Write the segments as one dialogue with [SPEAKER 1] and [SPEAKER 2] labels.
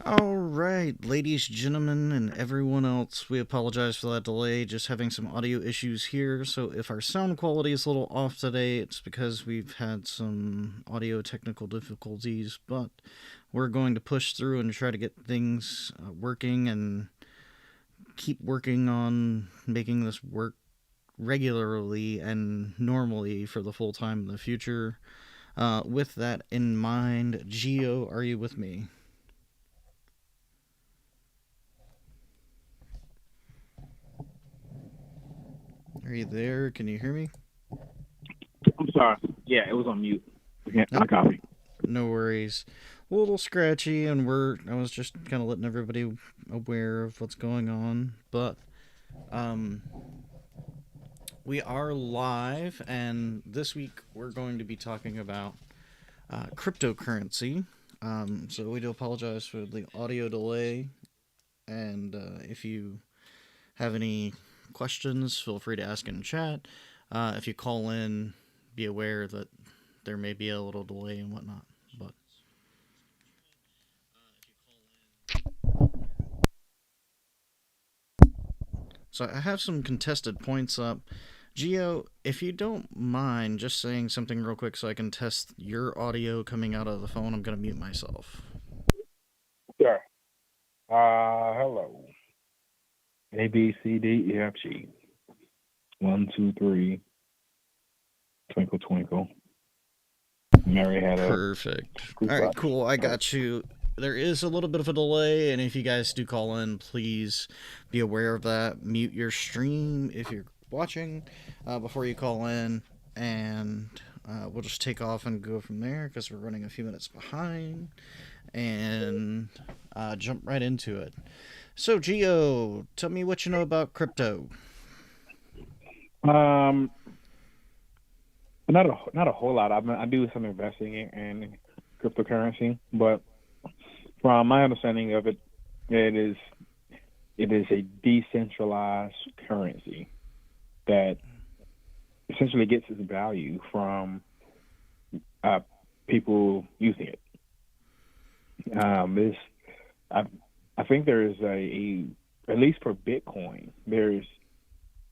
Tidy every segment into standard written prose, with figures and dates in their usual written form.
[SPEAKER 1] All right, ladies, gentlemen, and everyone else, we apologize for that delay. Just having some audio issues here. So, if our sound quality is a little off today, it's because we've had some audio technical difficulties, but we're going to push through and try to get things working and keep working on making this work regularly and normally for the full time in the future. With that in mind, Geo, are you with me? Are you there? Can you hear me?
[SPEAKER 2] I'm sorry. Yeah, it was on mute. Yeah,
[SPEAKER 1] Nope.
[SPEAKER 2] I copy.
[SPEAKER 1] No worries. A little scratchy, and I was just kind of letting everybody aware of what's going on. But um, we are live, and this week we're going to be talking about cryptocurrency. So we do apologize for the audio delay, and if you have any questions, feel free to ask in chat. If you call in, be aware that there may be a little delay and whatnot. But so I have some contested points up. Geo, if you don't mind just saying something real quick so I can test your audio coming out of the phone, I'm going to mute myself.
[SPEAKER 2] Sure. Hello. A B C D E F G. 1, 2, 3. Twinkle twinkle. Mary had a
[SPEAKER 1] Perfect.
[SPEAKER 2] school
[SPEAKER 1] All right,
[SPEAKER 2] bus.
[SPEAKER 1] cool. I got you. There is a little bit of a delay, and if you guys do call in, please be aware of that. Mute your stream if you're watching before you call in, and we'll just take off and go from there because we're running a few minutes behind, and jump right into it. So, Geo, tell me what you know about crypto.
[SPEAKER 2] Um, not a whole lot. I do some investing in cryptocurrency, but from my understanding of it, it is it is a decentralized currency that essentially gets its value from uh, people using it. This I I think there is at least for Bitcoin there's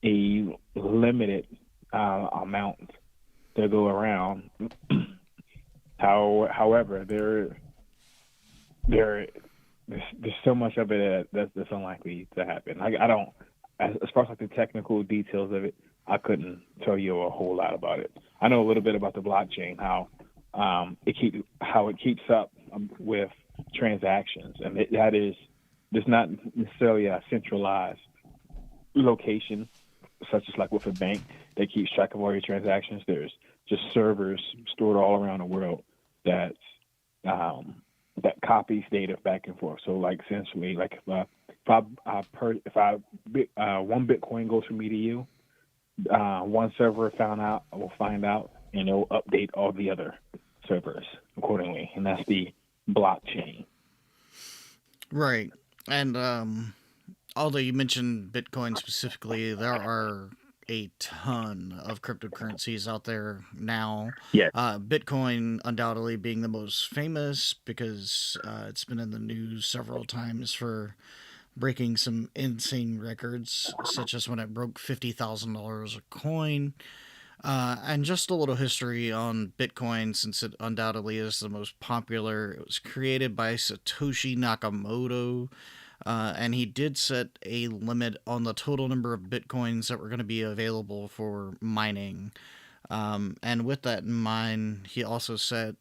[SPEAKER 2] a limited amount to go around. However, there there's so much of it that's unlikely to happen. I don't as far as like the technical details of it, I couldn't tell you a whole lot about it. I know a little bit about the blockchain, how it keeps up with transactions, and that is there's not necessarily a centralized location, such as like with a bank that keeps track of all your transactions. There's just servers stored all around the world that um, that copies data back and forth. So like essentially, like if one Bitcoin goes from me to you, one server found out will find out, and it'll update all the other servers accordingly, and that's the blockchain.
[SPEAKER 1] Right. And although you mentioned Bitcoin specifically, there are a ton of cryptocurrencies out there now.
[SPEAKER 2] Yes.
[SPEAKER 1] Bitcoin undoubtedly being the most famous because it's been in the news several times for breaking some insane records, such as when it broke $50,000 a coin. And just a little history on Bitcoin, since it undoubtedly is the most popular. It was created by Satoshi Nakamoto, and he did set a limit on the total number of Bitcoins that were going to be available for mining. And with that in mind, he also set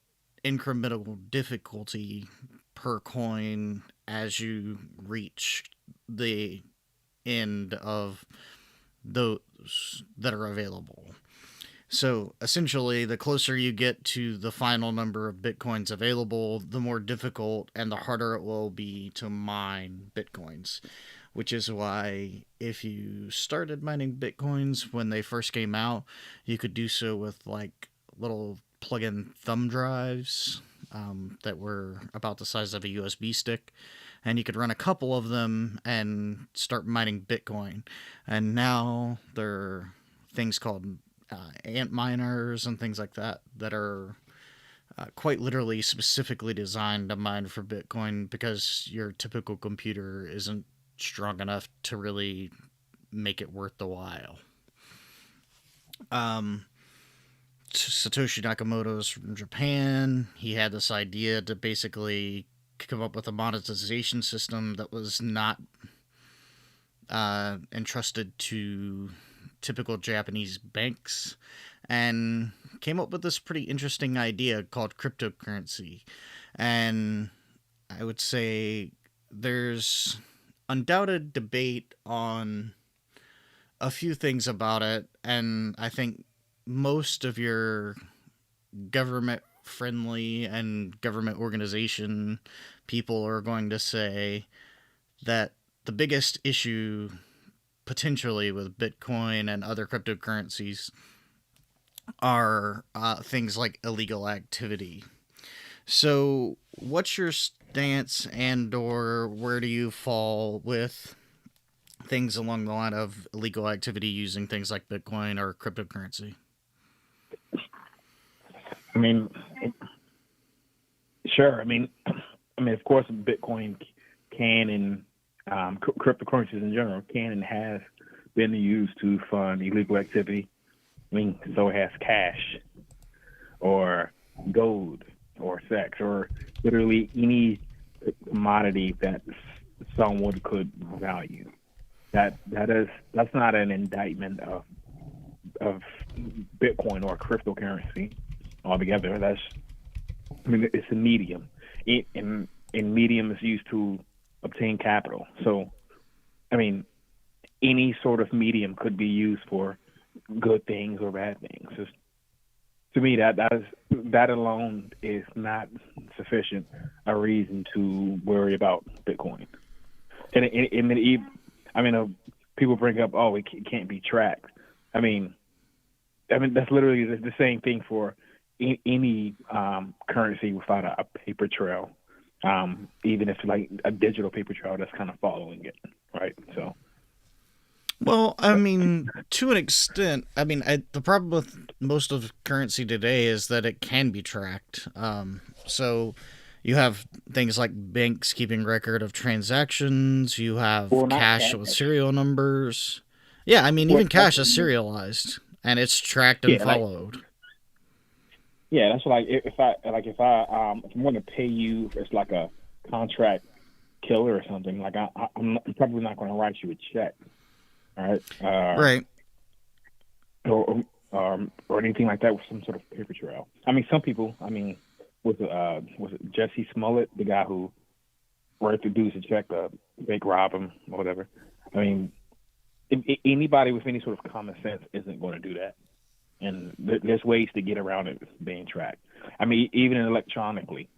[SPEAKER 1] incremental difficulty per coin as you reach the end of those that are available. So essentially, the closer you get to the final number of bitcoins available, the more difficult and the harder it will be to mine bitcoins. Which is why, if you started mining bitcoins when they first came out, you could do so with like little plug in thumb drives that were about the size of a USB stick. And you could run a couple of them and start mining Bitcoin. And now there are things called ant miners and things like that that are quite literally specifically designed to mine for Bitcoin because your typical computer isn't strong enough to really make it worth the while. Um, Satoshi Nakamoto's from Japan. He had this idea to basically come up with a monetization system that was not entrusted to typical Japanese banks, and came up with this pretty interesting idea called cryptocurrency. And I would say there's undoubted debate on a few things about it, and I think most of your government friendly and government organization people are going to say that the biggest issue potentially with Bitcoin and other cryptocurrencies are things like illegal activity. So, what's your stance, and/or where do you fall with things along the line of illegal activity using things like Bitcoin or cryptocurrency?
[SPEAKER 2] I mean, sure. I mean, of course, Bitcoin can and cryptocurrencies in general can and has been used to fund illegal activity. I mean, so it has cash or gold or sex or literally any commodity that someone could value. That's not an indictment of Bitcoin or cryptocurrency altogether. It's a medium. And medium is used to obtain capital. So, I mean, any sort of medium could be used for good things or bad things. To me, that alone is not sufficient a reason to worry about Bitcoin. People bring up, oh, it can't be tracked. That's literally the same thing for any currency without a paper trail. Even if like a digital paper trail that's kind of following it, right? So,
[SPEAKER 1] well, to an extent, the problem with most of currency today is that it can be tracked. So you have things like banks keeping record of transactions. You have
[SPEAKER 2] well, not
[SPEAKER 1] cash with
[SPEAKER 2] cash.
[SPEAKER 1] serial numbers. Yeah,
[SPEAKER 2] Well,
[SPEAKER 1] even cash is serialized and it's tracked and
[SPEAKER 2] yeah, like
[SPEAKER 1] followed.
[SPEAKER 2] yeah, that's like if I'm going to pay you, it's like a contract killer or something. Like I'm probably not going to write you a check, all right?
[SPEAKER 1] Right.
[SPEAKER 2] Or anything like that with some sort of paper trail. I mean, some people. Was it Jesse Smollett, the guy who wrote the dudes a check, fake rob him or whatever? I mean, anybody with any sort of common sense isn't going to do that. And there's ways to get around it being tracked. Even electronically.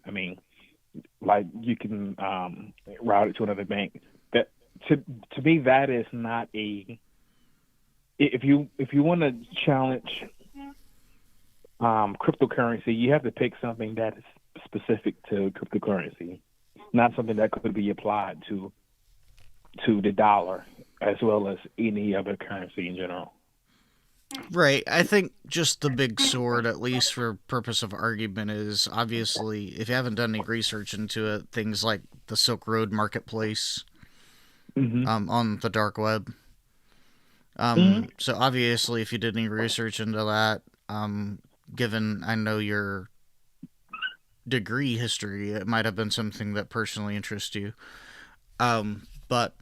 [SPEAKER 2] Like you can route it to another bank. That to me, that is not a. If you want to challenge cryptocurrency, you have to pick something that is specific to cryptocurrency, not something that could be applied to the dollar as well as any other currency in general.
[SPEAKER 1] Right. I think just the big sword, at least for purpose of argument, is obviously, if you haven't done any research into it, things like the Silk Road Marketplace
[SPEAKER 2] Mm-hmm.
[SPEAKER 1] on the dark web.
[SPEAKER 2] Mm-hmm.
[SPEAKER 1] So obviously, if you did any research into that, given I know your degree history, it might have been something that personally interests you. But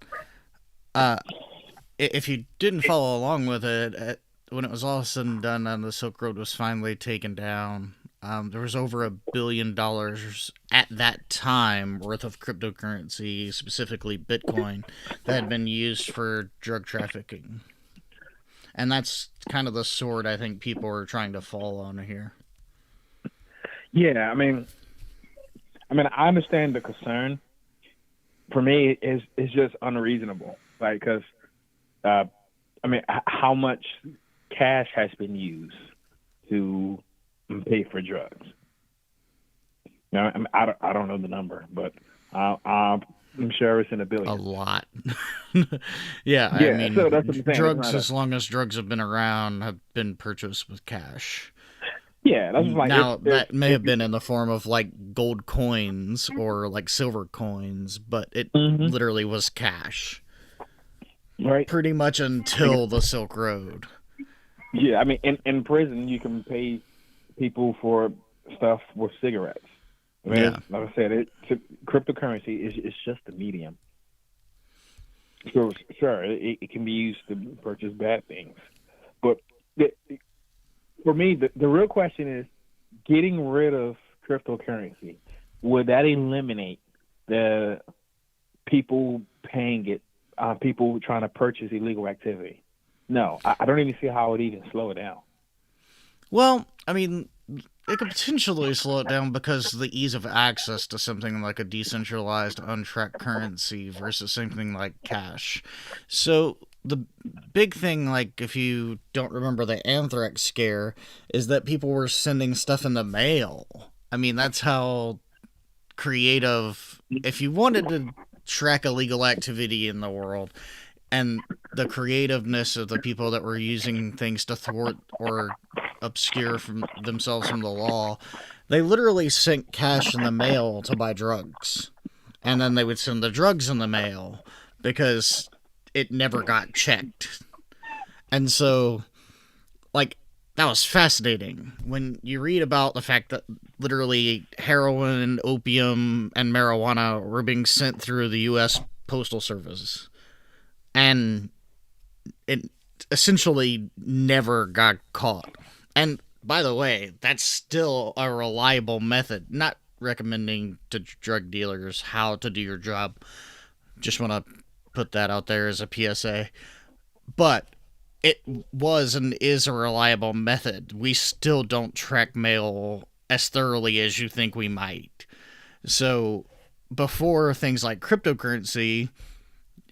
[SPEAKER 1] if you didn't follow along with it, when it was all said and done and the Silk Road was finally taken down, there was over $1 billion at that time worth of cryptocurrency, specifically Bitcoin, that had been used for drug trafficking. And that's kind of the sword I think people are trying to fall on here.
[SPEAKER 2] Yeah, I understand the concern. For me, it's just unreasonable. Like, because how much cash has been used to pay for drugs? I don't know the number, but I'm sure it's in the
[SPEAKER 1] A
[SPEAKER 2] billions.
[SPEAKER 1] lot. Yeah,
[SPEAKER 2] Yeah, so that's what I'm saying. It's
[SPEAKER 1] drugs,
[SPEAKER 2] not a
[SPEAKER 1] as long as drugs have been around, have been purchased with cash.
[SPEAKER 2] Yeah, that's just like
[SPEAKER 1] Now, that may
[SPEAKER 2] if
[SPEAKER 1] have
[SPEAKER 2] you
[SPEAKER 1] been in the form of like gold coins or like silver coins, but it
[SPEAKER 2] hmm
[SPEAKER 1] literally was cash
[SPEAKER 2] right.
[SPEAKER 1] pretty much
[SPEAKER 2] Like,
[SPEAKER 1] until the Silk Road.
[SPEAKER 2] yeah, I mean, in prison you can pay people for stuff with cigarettes. I mean,
[SPEAKER 1] Yeah.
[SPEAKER 2] it's, like I said, cryptocurrency is just a medium. So sure, it can be used to purchase bad things, but the, for me, the real question is getting rid of cryptocurrency. Would that eliminate the people paying it, people trying to purchase illegal activity? No, I don't even see how it even slow it down.
[SPEAKER 1] Well, I mean, it could potentially slow it down because of the ease of access to something like a decentralized, untracked currency versus something like cash. So, the big thing, like, if you don't remember the anthrax scare, is that people were sending stuff in the mail. I mean, that's how creative. If you wanted to track illegal activity in the world, and the creativeness of the people that were using things to thwart or obscure from themselves from the law, they literally sent cash in the mail to buy drugs, and then they would send the drugs in the mail because it never got checked. And so, like, that was fascinating when you read about the fact that literally heroin, opium, and marijuana were being sent through the U.S. Postal Service, and it essentially never got caught. And by the way, that's still a reliable method. Not recommending to drug dealers how to do your job. Just want to put that out there as a PSA. But it was and is a reliable method. We still don't track mail as thoroughly as you think we might. So before things like cryptocurrency,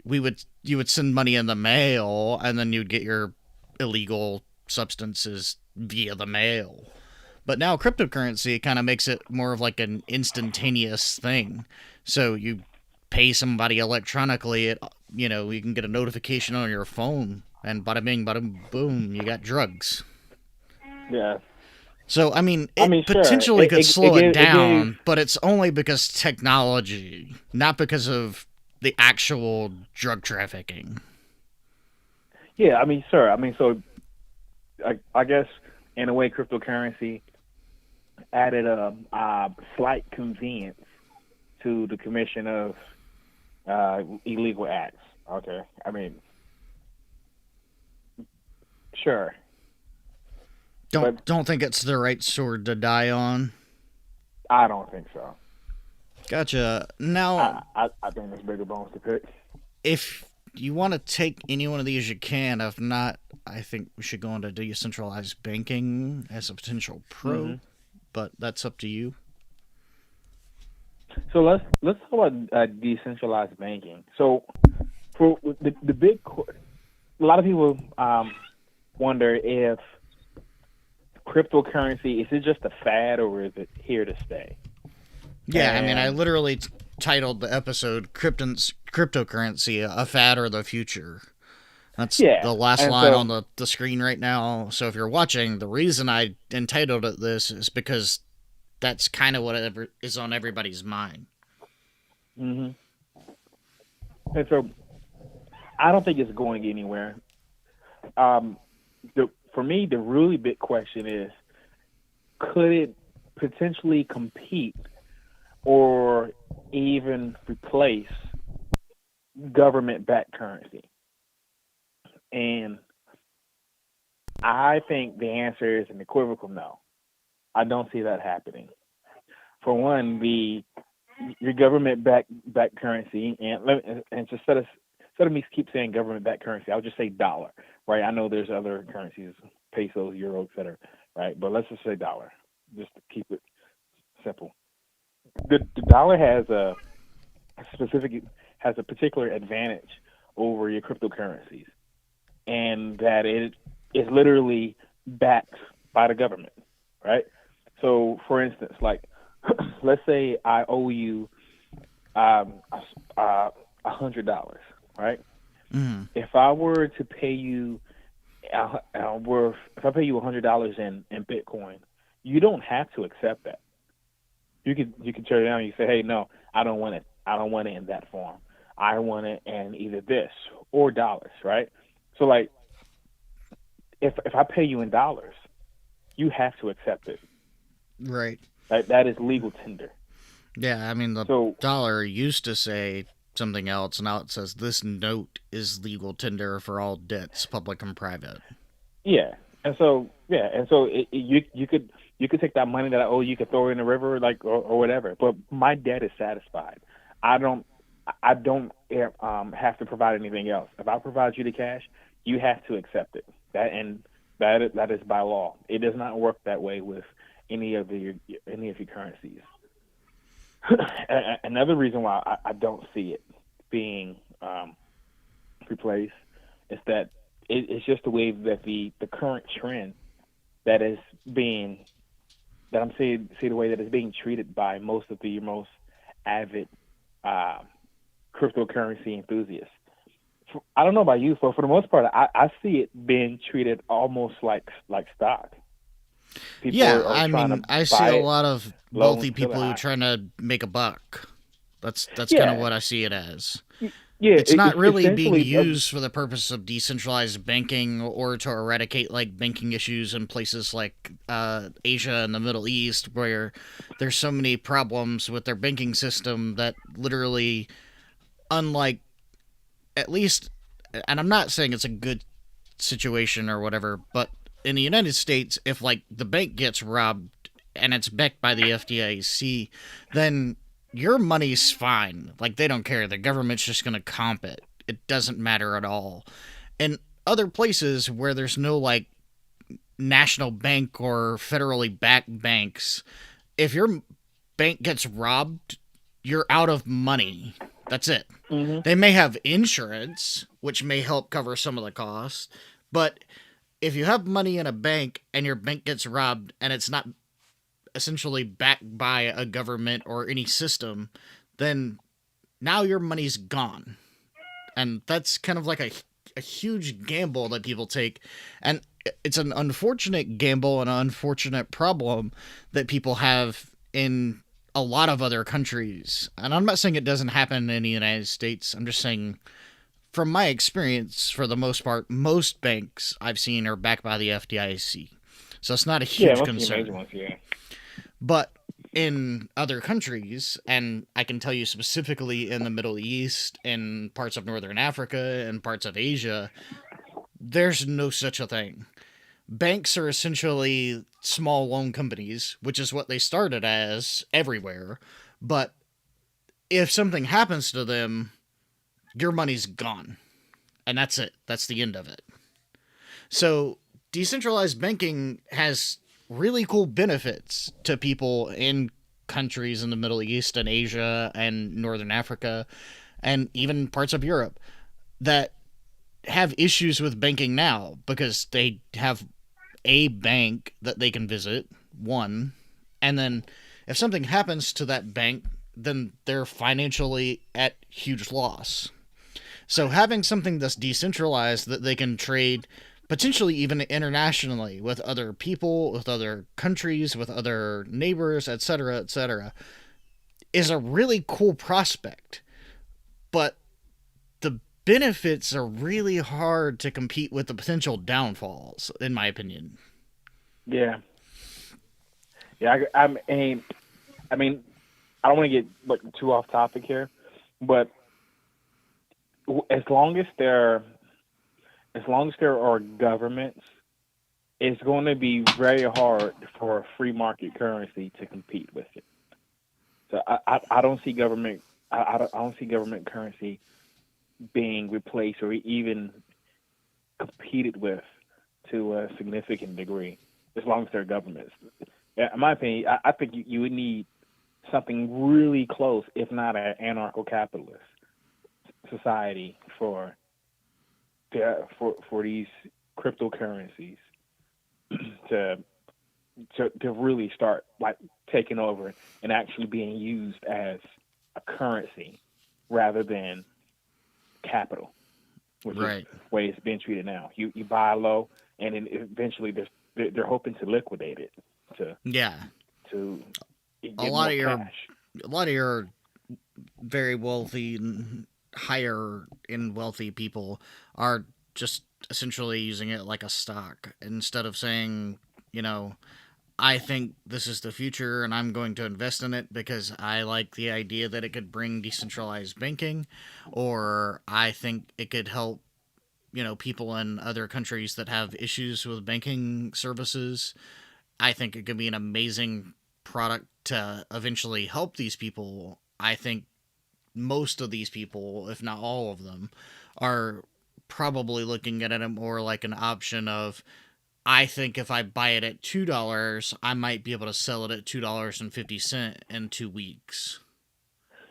[SPEAKER 1] we would you would send money in the mail and then you'd get your illegal substances via the mail. But now cryptocurrency kind of makes it more of like an instantaneous thing. So you pay somebody electronically, you can get a notification on your phone, and bada bing, bada boom, you got drugs.
[SPEAKER 2] Yeah,
[SPEAKER 1] So I mean,
[SPEAKER 2] I
[SPEAKER 1] it
[SPEAKER 2] mean, sure,
[SPEAKER 1] potentially could slow it
[SPEAKER 2] it gave
[SPEAKER 1] down, but it's only because technology, not because of the actual drug trafficking.
[SPEAKER 2] yeah, I mean, sure, I mean, so I guess in a way, cryptocurrency added a slight convenience to the commission of illegal acts. Okay, I mean, sure, but
[SPEAKER 1] Don't think it's the right sword to die on.
[SPEAKER 2] I don't think so.
[SPEAKER 1] Gotcha. Now,
[SPEAKER 2] I think there's bigger bones to pick.
[SPEAKER 1] if you want to take any one of these, you can. If not, I think we should go into decentralized banking as a potential pro,
[SPEAKER 2] hmm
[SPEAKER 1] but that's up to you.
[SPEAKER 2] So let's talk about decentralized banking. So for the a lot of people wonder if cryptocurrency is it just a fad or is it here to stay?
[SPEAKER 1] Yeah, I mean, I
[SPEAKER 2] And
[SPEAKER 1] literally titled the episode Cryptocurrency, a fad or the future. That's
[SPEAKER 2] yeah,
[SPEAKER 1] the last
[SPEAKER 2] and
[SPEAKER 1] line
[SPEAKER 2] so
[SPEAKER 1] on the screen right now. So if you're watching, the reason I entitled it this is because that's kind of what is on everybody's mind.
[SPEAKER 2] hmm and so I don't think it's going anywhere. Um, for me, the really big question is, could it potentially compete or even replace government-backed currency? And I think the answer is an equivocal no. I don't see that happening. For one, the your government backed currency, and just instead of me keep saying government backed currency, I'll just say dollar, right? I know there's other currencies, pesos, euro, etc., right? But let's just say dollar, just to keep it simple. The dollar specific has a particular advantage over your cryptocurrencies, and that it is literally backed by the government, right? So, for instance, like let's say I owe you um, $100, right?
[SPEAKER 1] Mm.
[SPEAKER 2] If I were to pay you, if I pay you $100 in Bitcoin, you don't have to accept that. You could turn it down. And you say, hey, no, I don't want it. I don't want it in that form. I want it in either this or dollars, right? So like, if I pay you in dollars, you have to accept it.
[SPEAKER 1] Right.
[SPEAKER 2] That is legal tender.
[SPEAKER 1] Yeah, I mean, the
[SPEAKER 2] So
[SPEAKER 1] dollar used to say something else, now it says this note is legal tender for all debts, public and private.
[SPEAKER 2] yeah, and so you could take that money that I owe you, could throw it in the river, like, or whatever. But my debt is satisfied. I don't I don't have to provide anything else. If I provide you the cash, you have to accept it. That is by law. It does not work that way with any of your currencies. Another reason why I don't see it being replaced is that it's just the way that the current trend that is being that I'm seeing see the way that it's being treated by most of the most avid uh, cryptocurrency enthusiasts. I don't know about you, but for the most part, I see it being treated almost like stock. People
[SPEAKER 1] Yeah,
[SPEAKER 2] are
[SPEAKER 1] I
[SPEAKER 2] trying to
[SPEAKER 1] mean, I see
[SPEAKER 2] buy
[SPEAKER 1] a
[SPEAKER 2] it
[SPEAKER 1] lot of
[SPEAKER 2] low and
[SPEAKER 1] wealthy
[SPEAKER 2] sell it
[SPEAKER 1] people who are
[SPEAKER 2] high.
[SPEAKER 1] trying to make a buck. That's kind of
[SPEAKER 2] Yeah,
[SPEAKER 1] what I see it as.
[SPEAKER 2] yeah.
[SPEAKER 1] It's not
[SPEAKER 2] It's
[SPEAKER 1] really being
[SPEAKER 2] essentially
[SPEAKER 1] used for the purpose of decentralized banking or to eradicate like banking issues in places like Asia and the Middle East, where there's so many problems with their banking system that literally, unlike at least, and I'm not saying it's a good situation or whatever, but in the United States, if like the bank gets robbed and it's backed by the FDIC, then your money's fine. Like they don't care. The government's just going to comp it. It doesn't matter at all. In other places where there's no like national bank or federally backed banks, if your bank gets robbed, you're out of money. That's it.
[SPEAKER 2] hmm
[SPEAKER 1] They may have insurance, which may help cover some of the costs, but if you have money in a bank and your bank gets robbed and it's not essentially backed by a government or any system, then now your money's gone. And that's kind of like a huge gamble that people take. And it's an unfortunate gamble and an unfortunate problem that people have in a lot of other countries. And I'm not saying it doesn't happen in the United States. I'm just saying, from my experience, for the most part, most banks I've seen are backed by the FDIC. So it's not a
[SPEAKER 2] Yeah,
[SPEAKER 1] huge
[SPEAKER 2] most of the major
[SPEAKER 1] concern.
[SPEAKER 2] ones. Yeah.
[SPEAKER 1] But in other countries, and I can tell you specifically in the Middle East, in parts of Northern Africa, and parts of Asia, there's no such a thing. Banks are essentially small loan companies, which is what they started as everywhere. But if something happens to them, your money's gone. And that's it. That's the end of it. So decentralized banking has really cool benefits to people in countries in the Middle East and Asia and Northern Africa and even parts of Europe that have issues with banking now because they have a bank that they can visit, one, and then if something happens to that bank, then they're financially at huge loss. So having something that's decentralized that they can trade potentially even internationally with other people, with other countries, with other neighbors, etc., is a really cool prospect. But the benefits are really hard to compete with the potential downfalls, in my opinion.
[SPEAKER 2] Yeah. Yeah. I mean, I don't want to get like too off topic here, but as long as there are governments, it's going to be very hard for a free market currency to compete with it. So I don't see I don't see government currency being replaced or even competed with to a significant degree, as long as they're governments. Yeah, in my opinion, I think you would need something really close, if not an anarcho-capitalist society for these cryptocurrencies to to really start like taking over and actually being used as a currency rather than capital, which is
[SPEAKER 1] Right.
[SPEAKER 2] the way it's been treated now. You buy low, and then eventually they're hoping to liquidate it.
[SPEAKER 1] Yeah.
[SPEAKER 2] to
[SPEAKER 1] A
[SPEAKER 2] get
[SPEAKER 1] lot
[SPEAKER 2] more
[SPEAKER 1] of your
[SPEAKER 2] cash.
[SPEAKER 1] a lot of your very wealthy and higher in wealthy people are just essentially using it like a stock instead of saying, you know, I think this is the future and I'm going to invest in it because I like the idea that it could bring decentralized banking, or I think it could help, people in other countries that have issues with banking services. I think it could be an amazing product to eventually help these people. I think most of these people, if not all of them, are probably looking at it more like an option of, I think if I buy it at $2, I might be able to sell it at $2.50 in 2 weeks.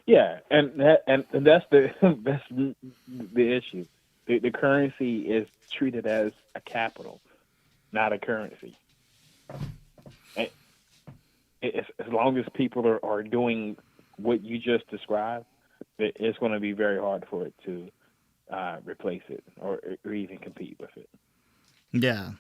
[SPEAKER 2] Yeah, and that's the that's the issue. The currency is treated as a capital, not a currency. And as long as people are doing what you just described, it's going to be very hard for it to replace it or even compete with it.
[SPEAKER 1] Yeah.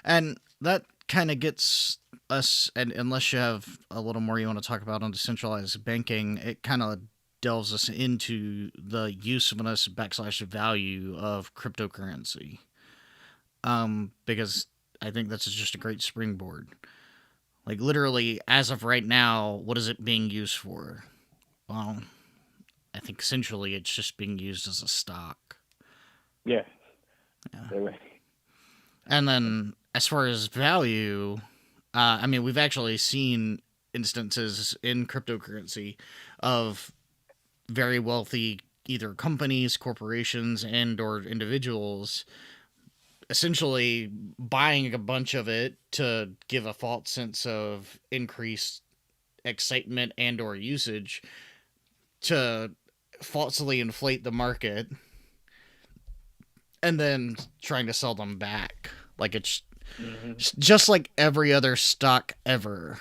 [SPEAKER 1] And that kind of gets us, and unless you have a little more you want to talk about on decentralized banking, it kind of delves us into the usefulness backslash value of cryptocurrency. Because I think that's just a great springboard. Like, literally, as of right now, what is it being used for? Well, I think essentially it's just being used as a stock.
[SPEAKER 2] Yeah,
[SPEAKER 1] Yeah.
[SPEAKER 2] they
[SPEAKER 1] And then as far as value, I mean, we've actually seen instances in cryptocurrency of very wealthy either companies, corporations, and or individuals essentially buying a bunch of it to give a false sense of increased excitement and or usage to falsely inflate the market and then trying to sell them back like it's
[SPEAKER 2] hmm
[SPEAKER 1] just like every other stock ever.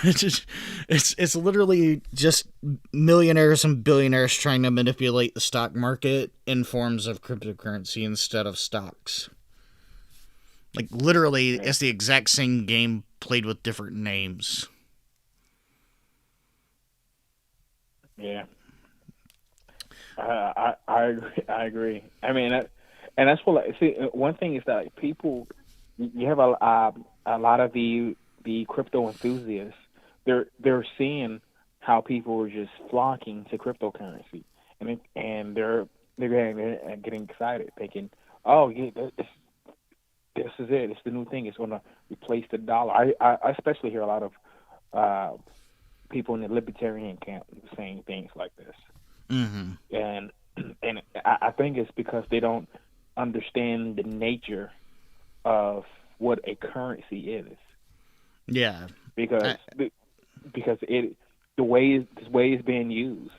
[SPEAKER 1] It's literally just millionaires and billionaires trying to manipulate the stock market in forms of cryptocurrency instead of stocks. Like, literally,
[SPEAKER 2] yeah,
[SPEAKER 1] it's the exact same game played with different names.
[SPEAKER 2] yeah. I agree. I agree. I mean, and that's what like, see. One thing is that like, people, you have a lot of the crypto enthusiasts. They're seeing how people are just flocking to cryptocurrency, and they're getting excited, thinking, oh yeah, this is it. It's the new thing. It's going to replace the dollar. I especially hear a lot of uh, people in the libertarian camp saying things like this,
[SPEAKER 1] Mm-hmm.
[SPEAKER 2] and I think it's because they don't understand the nature of what a currency is,
[SPEAKER 1] Yeah.
[SPEAKER 2] because
[SPEAKER 1] I,
[SPEAKER 2] because the way it's being used,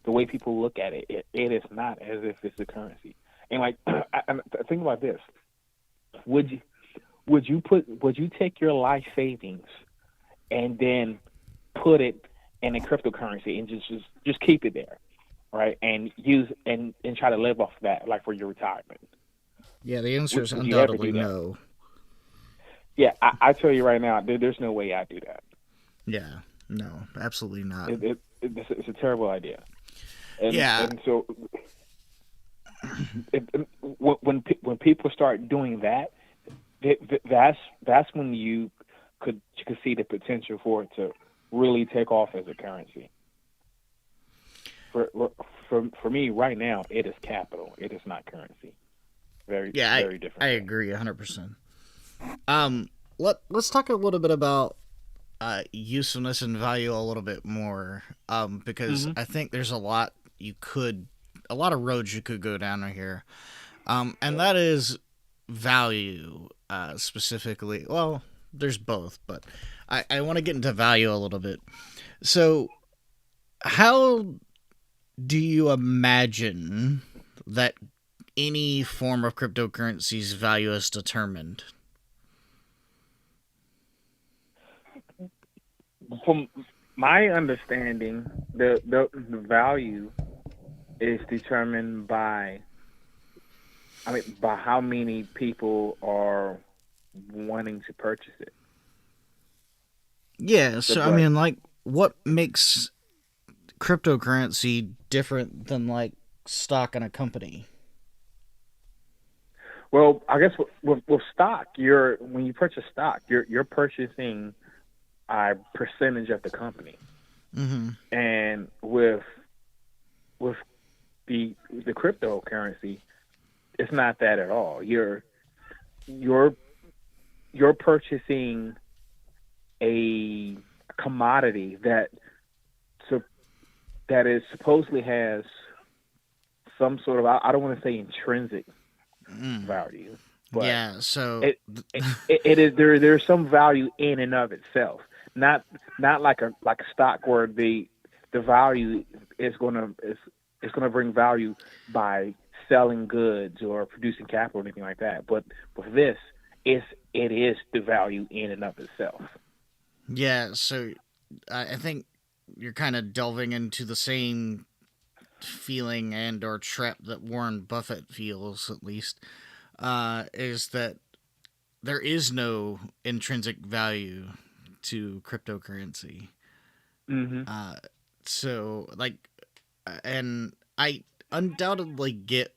[SPEAKER 2] the way people look at it is not as if it's a currency. And like, think about this: would you would you take your life savings and then put it in a cryptocurrency and just keep it there, right? And use and try to live off that, like for your retirement.
[SPEAKER 1] yeah, the answer is
[SPEAKER 2] Would you ever
[SPEAKER 1] undoubtedly
[SPEAKER 2] do that?
[SPEAKER 1] no.
[SPEAKER 2] Yeah, I tell you right now, there's no way I do that.
[SPEAKER 1] Yeah. No, absolutely not.
[SPEAKER 2] It's a terrible idea. And
[SPEAKER 1] Yeah.
[SPEAKER 2] and so when people start doing that, that's when you could see the potential for it to really take off as a currency. For for me right now, it is capital. It is not currency. Very
[SPEAKER 1] Yeah,
[SPEAKER 2] very
[SPEAKER 1] I
[SPEAKER 2] different thing.
[SPEAKER 1] agree 100%. Um let's talk a little bit about usefulness and value a little bit more, because
[SPEAKER 2] hmm
[SPEAKER 1] I think there's a lot of roads you could go down here, and that is value, specifically. Well, there's both, but I want to get into value a little bit. So, how do you imagine that any form of cryptocurrency's value is determined?
[SPEAKER 2] From my understanding, the value is determined by, I mean, by how many people are wanting to purchase it.
[SPEAKER 1] Yeah,
[SPEAKER 2] The
[SPEAKER 1] so I
[SPEAKER 2] but
[SPEAKER 1] mean, like, what makes cryptocurrency different than like stock in a company?
[SPEAKER 2] Well, I guess with stock, you're when you purchase stock, you're purchasing a percentage of the company,
[SPEAKER 1] Mm-hmm.
[SPEAKER 2] and with the cryptocurrency, it's not that at all. You're you're purchasing a commodity so that is supposedly has some sort of I don't want to say intrinsic
[SPEAKER 1] Mm.
[SPEAKER 2] value, but
[SPEAKER 1] Yeah, so
[SPEAKER 2] it it is there's some value in and of itself. Not not like a stock where the value is gonna bring value by selling goods or producing capital or anything like that. But with this, it is the value in and of itself.
[SPEAKER 1] yeah, so I think you're kind of delving into the same feeling and or trap that Warren Buffett feels, at least, is that there is no intrinsic value to cryptocurrency.
[SPEAKER 2] Hmm.
[SPEAKER 1] Uh, so like, and I undoubtedly get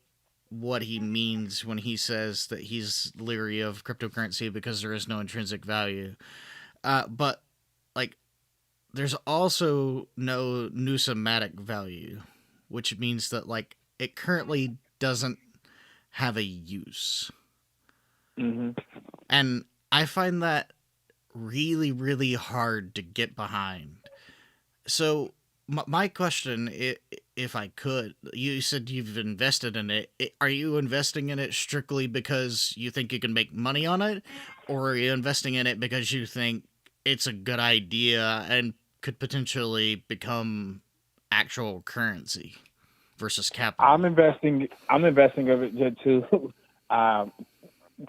[SPEAKER 1] what he means when he says that he's leery of cryptocurrency because there is no intrinsic value. But like, there's also no numismatic value, which means that like it currently doesn't have a use.
[SPEAKER 2] Hmm.
[SPEAKER 1] And I find that really, really hard to get behind. So, my question, if I could, you said you've invested in it. Are you investing in it strictly because you think you can make money on it? Or are you investing in it because you think it's a good idea and could potentially become actual currency versus capital?
[SPEAKER 2] I'm investing of it to um,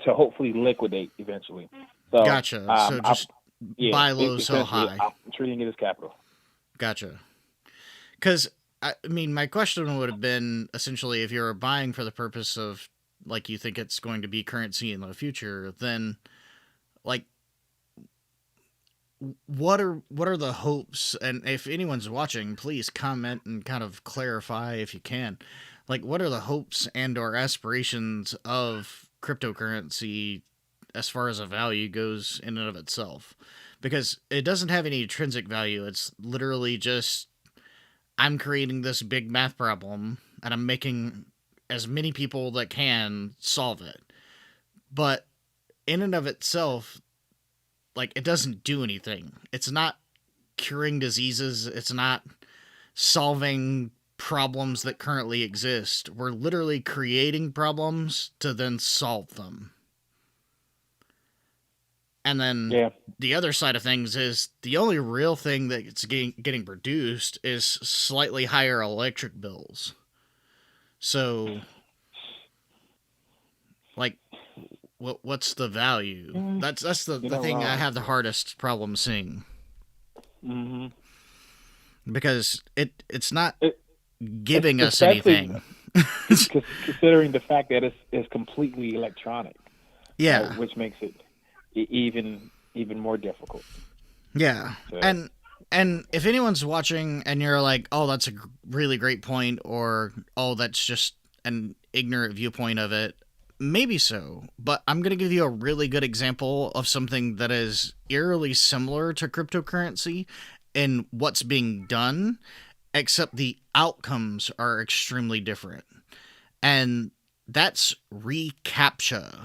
[SPEAKER 2] to hopefully liquidate eventually. So
[SPEAKER 1] Gotcha. So
[SPEAKER 2] I
[SPEAKER 1] just
[SPEAKER 2] yeah,
[SPEAKER 1] buy low, sell
[SPEAKER 2] essentially
[SPEAKER 1] high.
[SPEAKER 2] I'm treating it as capital.
[SPEAKER 1] Gotcha. Because I mean, my question would have been essentially if you're buying for the purpose of like you think it's going to be currency in the future, then like what are the hopes? And if anyone's watching, please comment and kind of clarify if you can. Like, what are the hopes and or aspirations of cryptocurrency as far as a value goes in and of itself? Because it doesn't have any intrinsic value. It's literally just I'm creating this big math problem and I'm making as many people that can solve it. But in and of itself, like it doesn't do anything. It's not curing diseases, it's not solving problems that currently exist. We're literally creating problems to then solve them. And then
[SPEAKER 2] Yeah.
[SPEAKER 1] the other side of things is the only real thing that's getting produced is slightly higher electric bills. So like what's the value?
[SPEAKER 2] Mm,
[SPEAKER 1] That's the,
[SPEAKER 2] you're
[SPEAKER 1] the
[SPEAKER 2] not
[SPEAKER 1] thing I
[SPEAKER 2] wrong.
[SPEAKER 1] have the hardest problem seeing
[SPEAKER 2] Hmm.
[SPEAKER 1] because it's not
[SPEAKER 2] It,
[SPEAKER 1] giving us
[SPEAKER 2] especially
[SPEAKER 1] anything.
[SPEAKER 2] considering the fact that it's completely electronic, right?
[SPEAKER 1] Yeah,
[SPEAKER 2] Which makes it even more difficult.
[SPEAKER 1] yeah,
[SPEAKER 2] To,
[SPEAKER 1] and if anyone's watching and you're like, oh, that's a really great point, or oh, that's just an ignorant viewpoint of it, maybe so. But I'm gonna give you a really good example of something that is eerily similar to cryptocurrency in what's being done, except the outcomes are extremely different. And that's reCAPTCHA.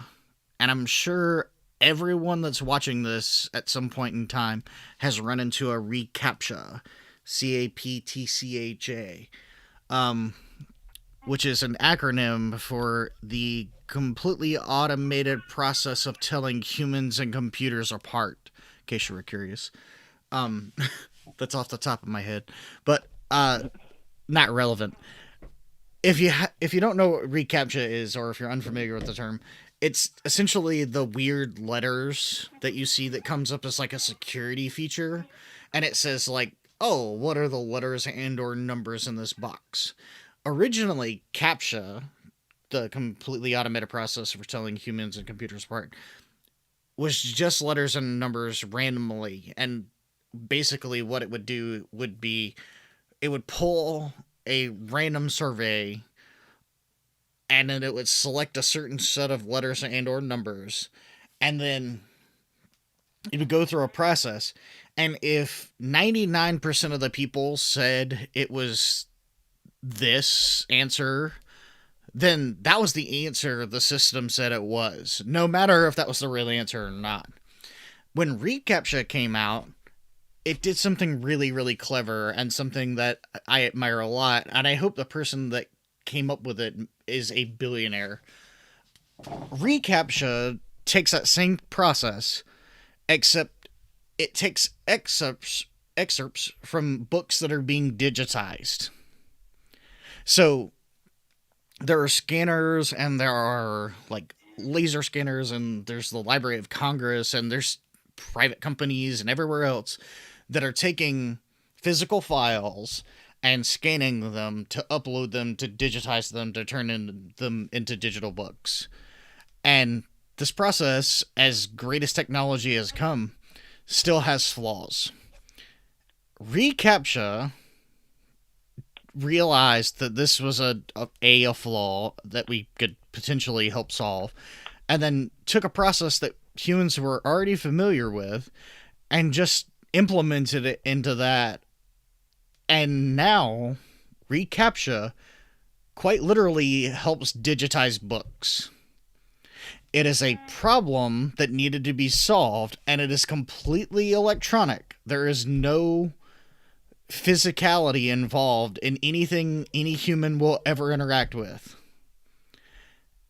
[SPEAKER 1] And I'm sure everyone that's watching this at some point in time has run into a reCAPTCHA, CAPTCHA, um, which is an acronym for the completely automated process of telling humans and computers apart. In case you were curious, um, that's off the top of my head, but not relevant. If you don't know what reCAPTCHA is, or if you're unfamiliar with the term, it's essentially the weird letters that you see that comes up as like a security feature, and it says like, "Oh, what are the letters and or numbers in this box?" Originally, CAPTCHA, the completely automated process for telling humans and computers apart, was just letters and numbers randomly, and basically what it would do would be it would pull a random survey, and then it would select a certain set of letters and or numbers, and then it would go through a process. And if 99% of the people said it was this answer, then that was the answer the system said it was, no matter if that was the real answer or not. When reCAPTCHA came out, it did something really, really clever and something that I admire a lot, and I hope the person that came up with it is a billionaire. reCAPTCHA takes that same process, except it takes excerpts from books that are being digitized. So there are scanners, and there are like laser scanners, and there's the Library of Congress, and there's private companies and everywhere else that are taking physical files and scanning them to upload them, to digitize them, to them into digital books. And this process, as great as technology has come, still has flaws. reCAPTCHA realized that this was a flaw that we could potentially help solve, and then took a process that humans were already familiar with and just implemented it into that. And now reCAPTCHA quite literally helps digitize books. It is a problem that needed to be solved, and it is completely electronic. There is no physicality involved in anything any human will ever interact with.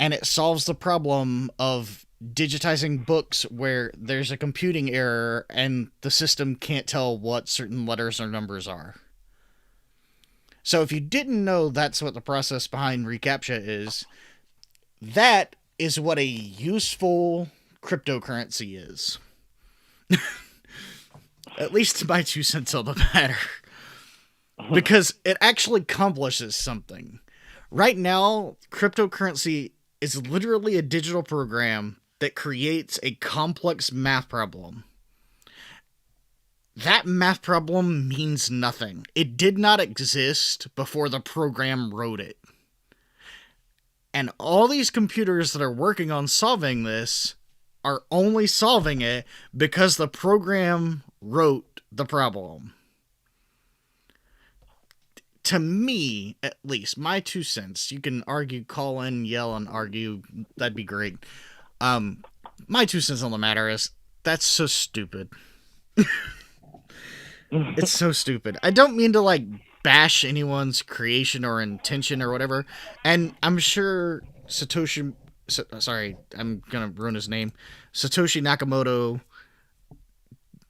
[SPEAKER 1] And it solves the problem of digitizing books where there's a computing error and the system can't tell what certain letters or numbers are. So if you didn't know that's what the process behind reCAPTCHA is, that is what a useful cryptocurrency is. At least my 2 cents on the matter. Because it actually accomplishes something. Right now, cryptocurrency is literally a digital program that creates a complex math problem. That math problem means nothing. It did not exist before the program wrote it. And all these computers that are working on solving this are only solving it because the program wrote the problem. To me, at least, my 2 cents, you can argue, call in, yell, and argue, that'd be great. My 2 cents on the matter is, that's so stupid. It's so stupid. I don't mean to, like, bash anyone's creation or intention or whatever, and I'm sure Satoshi... sorry, I'm gonna ruin his name. Satoshi Nakamoto,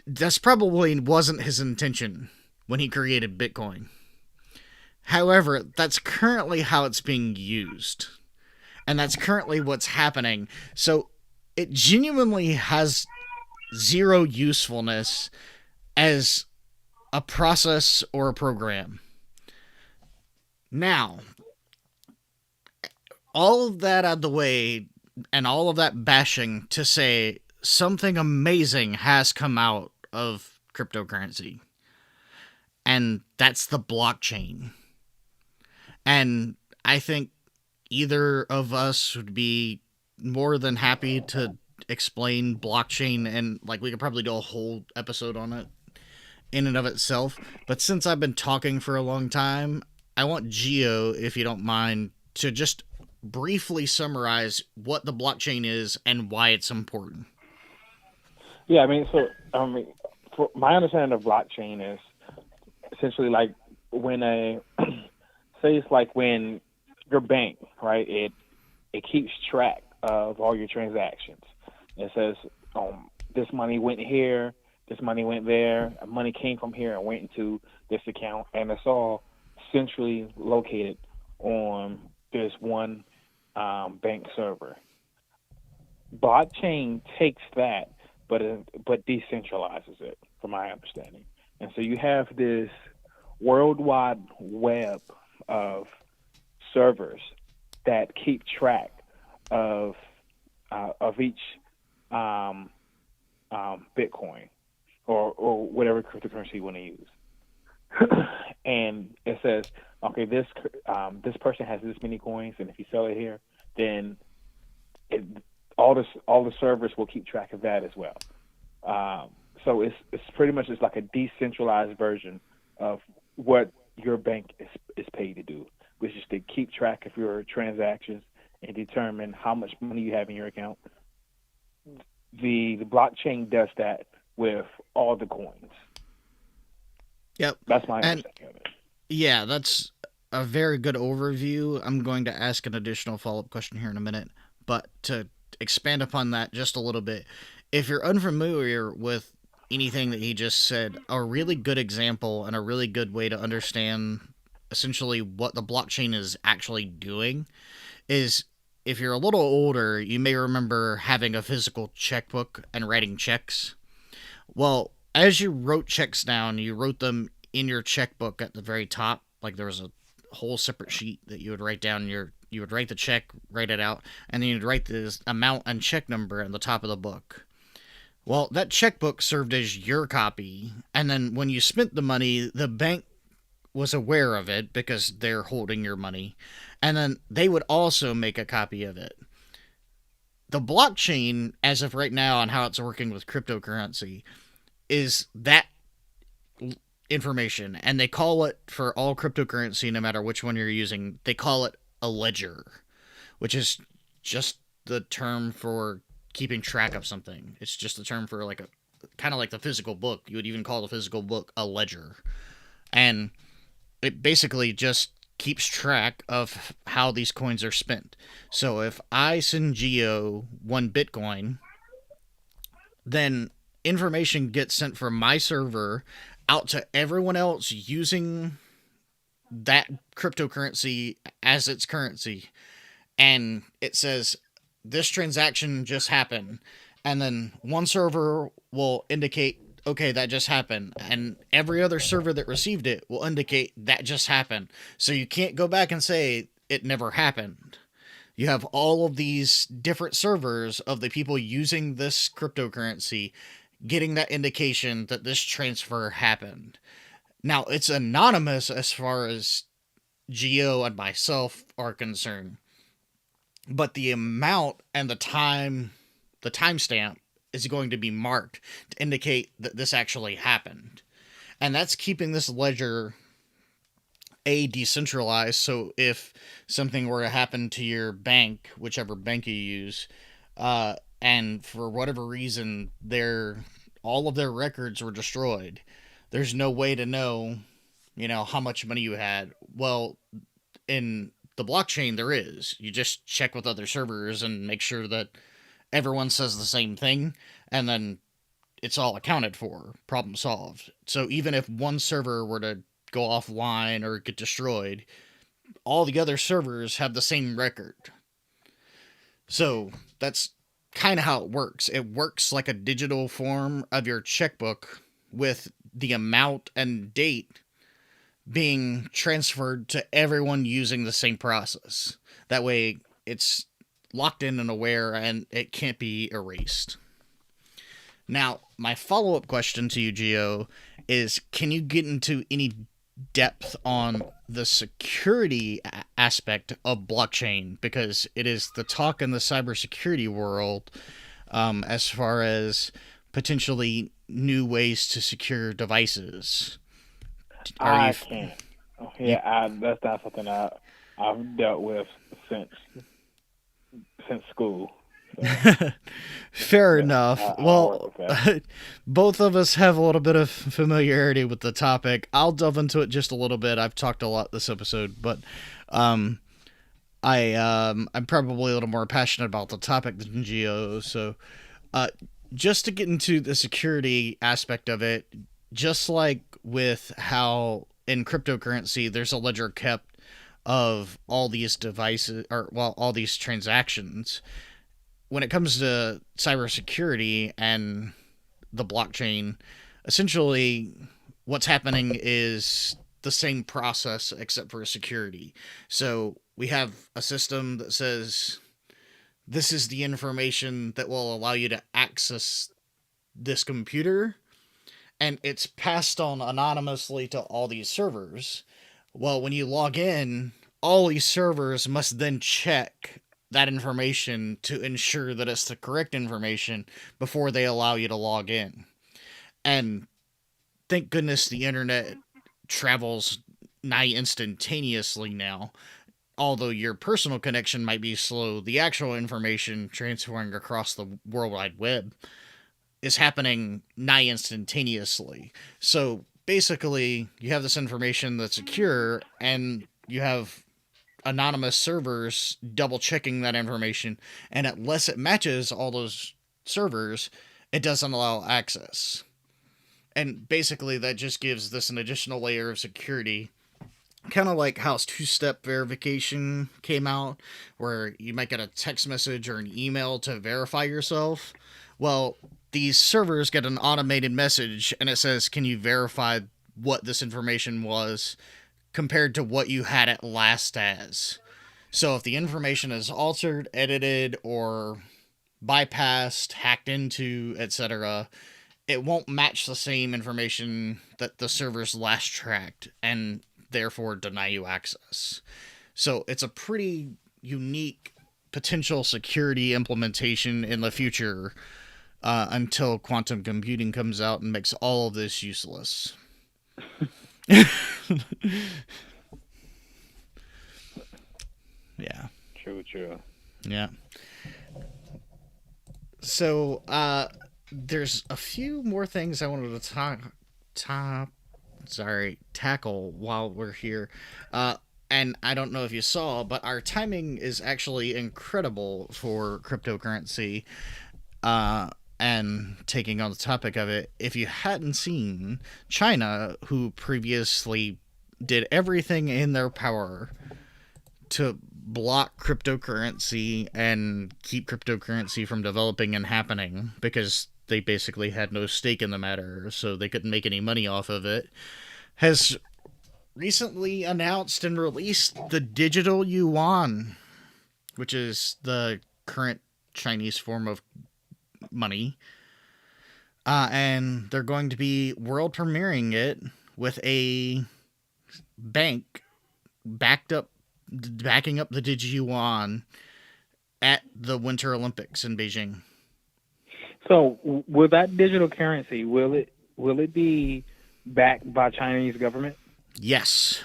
[SPEAKER 1] that's probably wasn't his intention when he created Bitcoin. However, that's currently how it's being used. And that's currently what's happening. So it genuinely has zero usefulness as a process or a program. Now, all of that out of the way, and all of that bashing to say something amazing has come out of cryptocurrency. And that's the blockchain. And I think either of us would be more than happy to explain blockchain, and like we could probably do a whole episode on it in and of itself. But since I've been talking for a long time, I want Geo, if you don't mind, to just briefly summarize what the blockchain is and why it's important.
[SPEAKER 2] Yeah, for my understanding of blockchain is essentially like when a say it's like when your bank, right? It keeps track of all your transactions. It says this money went here, this money went there, money came from here and went into this account, and it's all centrally located on this one bank server. Blockchain takes that, but decentralizes it, from my understanding. And so you have this worldwide web of servers that keep track of each Bitcoin, or whatever cryptocurrency you want to use. And it says, okay, this person has this many coins, and if you sell it here, then it, all the servers will keep track of that as well. So it's pretty much it's like a decentralized version of what your bank is paid to do, which is to keep track of your transactions and determine how much money you have in your account. The blockchain does that with all the coins.
[SPEAKER 1] Yep.
[SPEAKER 2] That's my
[SPEAKER 1] And
[SPEAKER 2] understanding of it.
[SPEAKER 1] yeah, that's a very good overview. I'm going to ask an additional follow up question here in a minute, but to expand upon that just a little bit, if you're unfamiliar with anything that he just said, a really good example and a really good way to understand essentially what the blockchain is actually doing is if you're a little older, you may remember having a physical checkbook and writing checks. Well, as you wrote checks down, you wrote them in your checkbook at the very top. Like there was a whole separate sheet that you would write down you would write the check, write it out, and then you'd write this amount and check number at the top of the book. Well, that checkbook served as your copy, and then when you spent the money, the bank was aware of it because they're holding your money, and then they would also make a copy of it. The blockchain, as of right now, and how it's working with cryptocurrency, is that information, and they call it for all cryptocurrency, no matter which one you're using, they call it a ledger, which is just the term for keeping track of something. It's just the term for like a kind of like the physical book. You would even call the physical book a ledger, and it basically just keeps track of how these coins are spent. So if I send Geo 1 Bitcoin, then information gets sent from my server out to everyone else using that cryptocurrency as its currency. And it says, this transaction just happened. And then one server will indicate, okay, that just happened. And every other server that received it will indicate that just happened. So you can't go back and say it never happened. You have all of these different servers of the people using this cryptocurrency getting that indication that this transfer happened. Now, it's anonymous as far as Geo and myself are concerned, but the amount and the timestamp is going to be marked to indicate that this actually happened. And that's keeping this ledger decentralized. So if something were to happen to your bank, whichever bank you use, and for whatever reason all of their records were destroyed, there's no way to know, how much money you had. Well, in the blockchain there is. You just check with other servers and make sure that everyone says the same thing, and then it's all accounted for. Problem solved. So even if one server were to go offline or get destroyed, all the other servers have the same record. So that's kind of how it works. It works like a digital form of your checkbook with the amount and date being transferred to everyone using the same process. That way it's locked in and aware and it can't be erased. Now, my follow-up question to you, Gio, is can you get into any depth on the security aspect of blockchain? Because it is the talk in the cybersecurity world, as far as potentially new ways to secure devices. Are you
[SPEAKER 2] I can't. Oh, yeah, that's not something I've dealt with since school. So
[SPEAKER 1] Fair
[SPEAKER 2] yeah,
[SPEAKER 1] enough.
[SPEAKER 2] I work
[SPEAKER 1] Well,
[SPEAKER 2] with that.
[SPEAKER 1] both of us have a little bit of familiarity with the topic. I'll delve into it just a little bit. I've talked a lot this episode, but um, I'm probably a little more passionate about the topic than Geo. So, uh, just to get into the security aspect of it, just like with how in cryptocurrency there's a ledger kept of all these devices, or well, all these transactions. When it comes to cybersecurity and the blockchain, essentially what's happening is the same process except for security. So we have a system that says this is the information that will allow you to access this computer, and it's passed on anonymously to all these servers. Well, when you log in, all these servers must then check that information to ensure that it's the correct information before they allow you to log in. And thank goodness the internet travels nigh instantaneously now. Although your personal connection might be slow, the actual information transferring across the World Wide Web is happening nigh instantaneously. So basically, you have this information that's secure, and you have anonymous servers double checking that information, and unless it matches all those servers, it doesn't allow access. And basically, that just gives this an additional layer of security. Kind of like how two-step verification came out, where you might get a text message or an email to verify yourself. Well, these servers get an automated message and it says, can you verify what this information was compared to what you had it last as? So if the information is altered, edited, or bypassed, hacked into, etc., it won't match the same information that the servers last tracked and therefore deny you access. So it's a pretty unique potential security implementation in the future, until quantum computing comes out and makes all of this useless. Yeah.
[SPEAKER 2] True.
[SPEAKER 1] Yeah. So, there's a few more things I wanted to tackle while we're here. And I don't know if you saw, but our timing is actually incredible for cryptocurrency. And taking on the topic of it, if you hadn't seen, China, who previously did everything in their power to block cryptocurrency and keep cryptocurrency from developing and happening because they basically had no stake in the matter, so they couldn't make any money off of it, has recently announced and released the digital yuan, which is the current Chinese form of money. And they're going to be world premiering it with a bank backing up the Digi-yuan at the Winter Olympics in Beijing.
[SPEAKER 2] So, will that digital currency will it be backed by Chinese government?
[SPEAKER 1] Yes.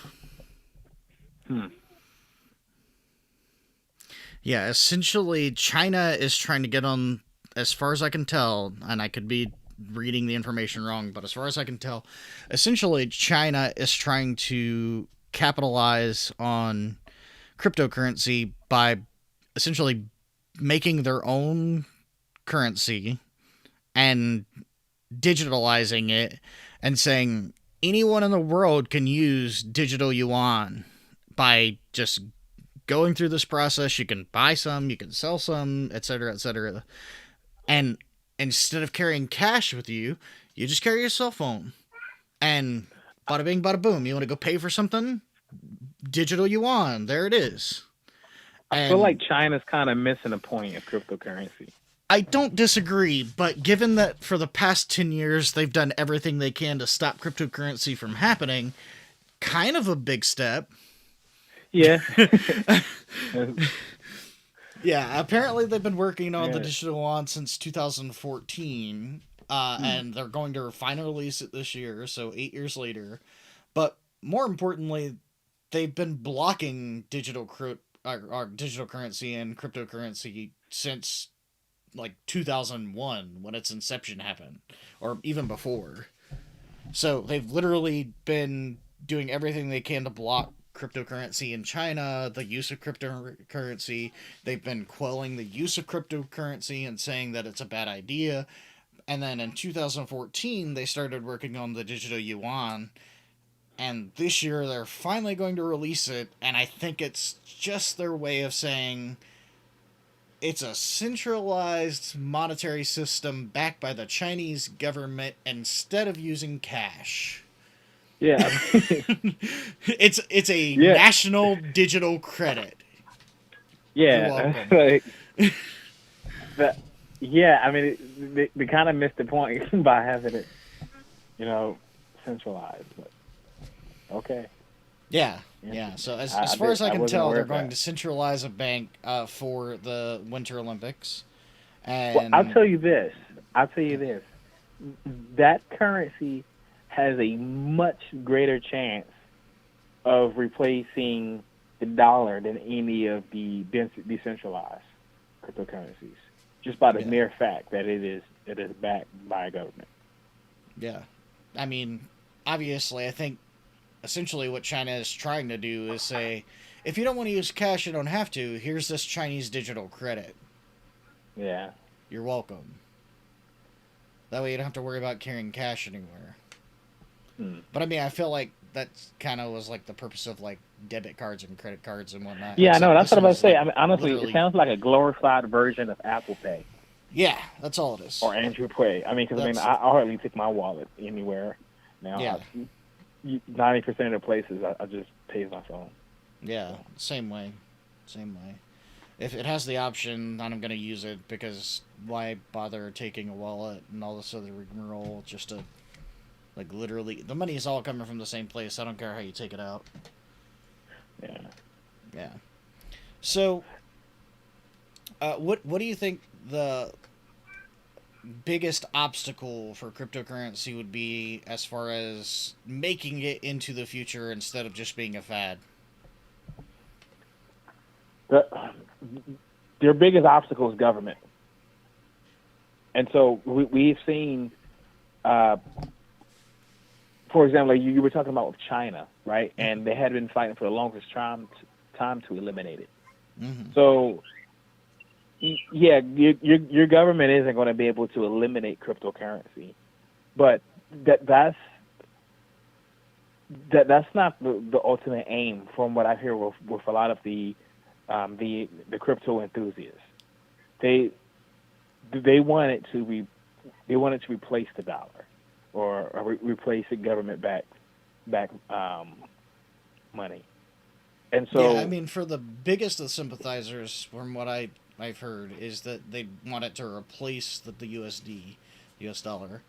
[SPEAKER 1] Yeah, essentially, China is trying to get on, as far as I can tell, and I could be reading the information wrong, but as far as I can tell, essentially, China is trying to capitalize on cryptocurrency by essentially making their own currency and digitalizing it and saying anyone in the world can use digital yuan by just going through this process. You can buy some, you can sell some, etc., etc. And instead of carrying cash with you, you just carry your cell phone. And bada bing, bada boom. You want to go pay for something? Digital yuan. There it is.
[SPEAKER 2] I feel like China's kind of missing a point of cryptocurrency.
[SPEAKER 1] I don't disagree, but given that for the past 10 years they've done everything they can to stop cryptocurrency from happening, kind of a big step.
[SPEAKER 2] Yeah.
[SPEAKER 1] Yeah, apparently they've been working on the digital yuan since 2014, and they're going to finally release it this year, so 8 years later. But more importantly, they've been blocking digital currency and cryptocurrency since like 2001 when its inception happened, or even before. So they've literally been doing everything they can to block cryptocurrency in China, the use of cryptocurrency. They've been quelling the use of cryptocurrency and saying that it's a bad idea. And then in 2014, they started working on the digital yuan. And this year, they're finally going to release it. And I think it's just their way of saying it's a centralized monetary system backed by the Chinese government instead of using cash.
[SPEAKER 2] Yeah.
[SPEAKER 1] it's a national digital credit.
[SPEAKER 2] Yeah. Like, I mean, they kind of missed the point by having it. you know, centralized. But okay,
[SPEAKER 1] Yeah, yeah.
[SPEAKER 2] interesting.
[SPEAKER 1] So as far as I
[SPEAKER 2] I
[SPEAKER 1] can
[SPEAKER 2] wasn't
[SPEAKER 1] tell,
[SPEAKER 2] aware
[SPEAKER 1] they're
[SPEAKER 2] of
[SPEAKER 1] going
[SPEAKER 2] that.
[SPEAKER 1] to centralize a bank for the Winter Olympics,
[SPEAKER 2] Well, I'll
[SPEAKER 1] and
[SPEAKER 2] tell you this. I'll tell you this. That currency has a much greater chance of replacing the dollar than any of the decentralized cryptocurrencies, just by the
[SPEAKER 1] yeah,
[SPEAKER 2] mere fact that it is backed by a government.
[SPEAKER 1] yeah. I mean, obviously, I think essentially what China is trying to do is say, if you don't want to use cash, you don't have to. Here's this Chinese digital credit.
[SPEAKER 2] Yeah.
[SPEAKER 1] You're welcome. That way you don't have to worry about carrying cash anywhere.
[SPEAKER 2] Hmm.
[SPEAKER 1] But I mean, I feel like that kind of was like the purpose of like debit cards and credit cards and whatnot.
[SPEAKER 2] Yeah, I know.
[SPEAKER 1] Except
[SPEAKER 2] That's
[SPEAKER 1] this
[SPEAKER 2] what I'm
[SPEAKER 1] one
[SPEAKER 2] about to
[SPEAKER 1] is
[SPEAKER 2] say.
[SPEAKER 1] like
[SPEAKER 2] I mean, honestly, it
[SPEAKER 1] literally,
[SPEAKER 2] sounds like a glorified version of Apple Pay
[SPEAKER 1] yeah, that's all it is.
[SPEAKER 2] or Andrew Pay. I mean, because I mean,
[SPEAKER 1] That's
[SPEAKER 2] I hardly take my wallet anywhere
[SPEAKER 1] yeah,
[SPEAKER 2] now. 90% of the places I just pay with my phone.
[SPEAKER 1] yeah,
[SPEAKER 2] So
[SPEAKER 1] same way, same way. If it has the option, then I'm gonna use it because why bother taking a wallet and all this other rigmarole just to like literally the money is all coming from the same place. I don't care how you take it out.
[SPEAKER 2] yeah.
[SPEAKER 1] Yeah. So, what do you think the biggest obstacle for cryptocurrency would be as far as making it into the future instead of just being a fad?
[SPEAKER 2] The, their biggest obstacle is government, and so we've seen, uh, for example, like you were talking about with China, right? And they had been fighting for the longest time to eliminate it.
[SPEAKER 1] Mm-hmm.
[SPEAKER 2] So yeah, your government isn't going to be able to eliminate cryptocurrency, but that's that's not the ultimate aim, from what I hear with a lot of the crypto enthusiasts. They they want it to be they want it to replace the dollar, or replace the government back money. And
[SPEAKER 1] Yeah, I
[SPEAKER 2] so
[SPEAKER 1] mean, for the biggest of sympathizers, from what I've heard, is that they want it to replace the USD, US dollar,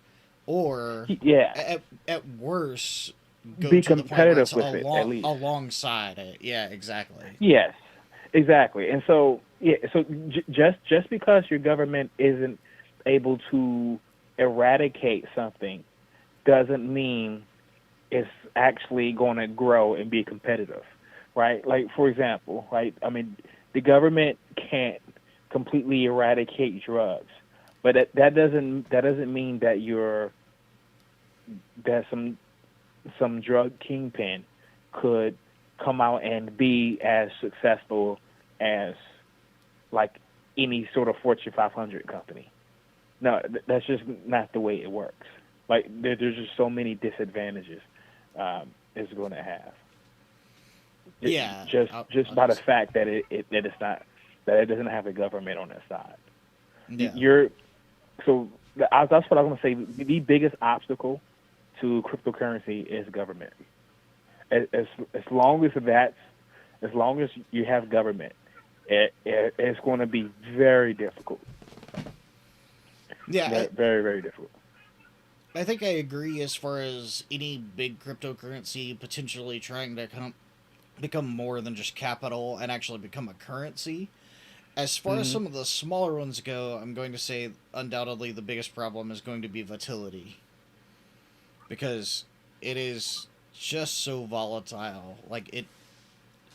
[SPEAKER 1] or
[SPEAKER 2] yeah,
[SPEAKER 1] at worst go
[SPEAKER 2] be
[SPEAKER 1] to the point where
[SPEAKER 2] competitive
[SPEAKER 1] it's
[SPEAKER 2] with it at least.
[SPEAKER 1] alongside it. Yeah, exactly.
[SPEAKER 2] Yes, exactly. And so yeah, so just because your government isn't able to eradicate something doesn't mean it's actually going to grow and be competitive, right? Like for example, right? I mean, the government can't completely eradicate drugs, but that doesn't mean that that some drug kingpin could come out and be as successful as like any sort of Fortune 500 company. No, that's just not the way it works. Like there's just so many disadvantages it's going to have.
[SPEAKER 1] Yeah,
[SPEAKER 2] Just
[SPEAKER 1] I'll
[SPEAKER 2] by the
[SPEAKER 1] just
[SPEAKER 2] fact that that it's not, that it doesn't have a government on its side.
[SPEAKER 1] yeah,
[SPEAKER 2] You're so that's what I'm going to say. The biggest obstacle to cryptocurrency is government. As long as that's as long as you have government, it's going to be very difficult.
[SPEAKER 1] yeah.
[SPEAKER 2] Very very difficult.
[SPEAKER 1] I think I agree as far as any big cryptocurrency potentially trying to become more than just capital and actually become a currency. As far as
[SPEAKER 2] Hmm.
[SPEAKER 1] some of the smaller ones go, I'm going to say undoubtedly the biggest problem is going to be volatility because it is just so volatile. Like it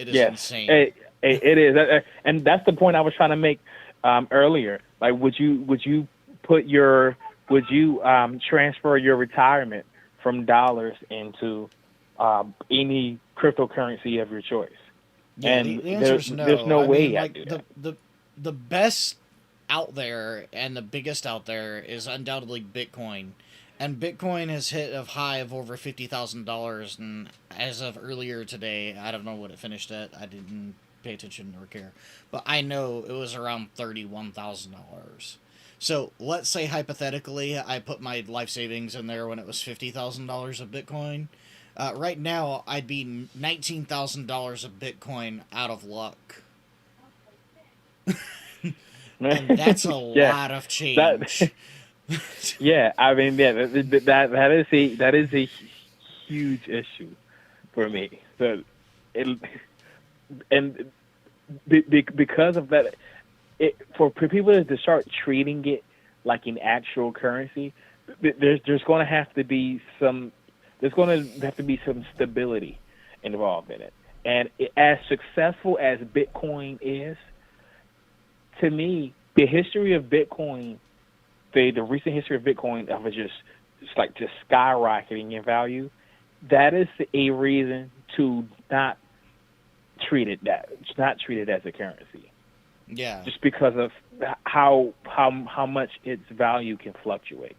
[SPEAKER 1] is
[SPEAKER 2] Yes,
[SPEAKER 1] insane.
[SPEAKER 2] it is, and that's the point I was trying to make earlier. Like, would you put your would you transfer your retirement from dollars into any cryptocurrency of your choice?
[SPEAKER 1] Yeah,
[SPEAKER 2] And
[SPEAKER 1] the answer is
[SPEAKER 2] there's
[SPEAKER 1] no.
[SPEAKER 2] no
[SPEAKER 1] I mean,
[SPEAKER 2] way I
[SPEAKER 1] like
[SPEAKER 2] do that.
[SPEAKER 1] the best out there and the biggest out there is undoubtedly Bitcoin. And Bitcoin has hit a high of over $50,000, and as of earlier today, I don't know what it finished at. I didn't pay attention or care, but I know it was around $31,000. So let's say hypothetically, I put my life savings in there when it was $50,000 of Bitcoin. Right now, I'd be $19,000 of Bitcoin out of luck, and that's a
[SPEAKER 2] Yeah,
[SPEAKER 1] lot of
[SPEAKER 2] that
[SPEAKER 1] change.
[SPEAKER 2] Yeah, I mean, yeah, that is a huge issue for me. So, it, and because of that, for people to start treating it like an actual currency, there's going to have to be some stability involved in it. And as successful as Bitcoin is, to me, the history of Bitcoin, the recent history of Bitcoin of it just skyrocketing in value, that is a reason to not treat it as a currency,
[SPEAKER 1] Yeah,
[SPEAKER 2] just because of how much its value can fluctuate.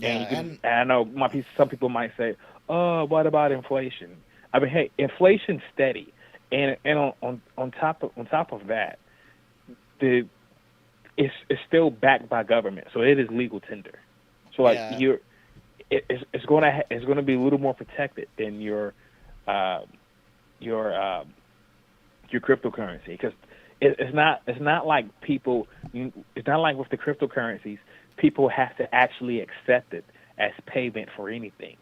[SPEAKER 2] And
[SPEAKER 1] yeah, and
[SPEAKER 2] and I know some people might say, "Oh, what about inflation?" I mean, hey, inflation's steady, and on top of that, the it's still backed by government, so it is legal tender. So like
[SPEAKER 1] yeah,
[SPEAKER 2] it's going to be a little more protected than uh, your uh, your cryptocurrency, because it's not like it's not like with the cryptocurrencies, people have to actually accept it as payment for anything.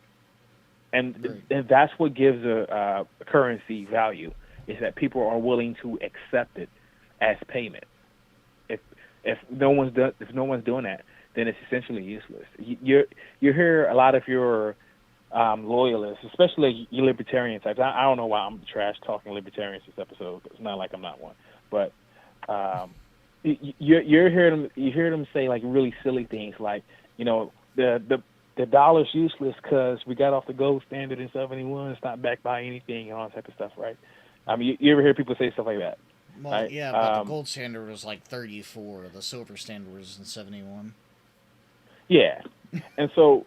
[SPEAKER 2] and,
[SPEAKER 1] right.
[SPEAKER 2] and that's what gives a currency value, is that people are willing to accept it as payment. If if no one's doing that, then it's essentially useless. You hear a lot of your loyalists, especially you libertarian types. I don't know why I'm trash talking libertarians this episode. It's not like I'm not one, but um, you hear them say like really silly things like, the dollar's useless because we got off the gold standard in '71. It's not backed by anything and all that type of stuff, right? I mean, you ever hear people say stuff like that,
[SPEAKER 1] Well,
[SPEAKER 2] right?
[SPEAKER 1] yeah, but the gold standard was like 34. The silver standard was in 71.
[SPEAKER 2] Yeah, and so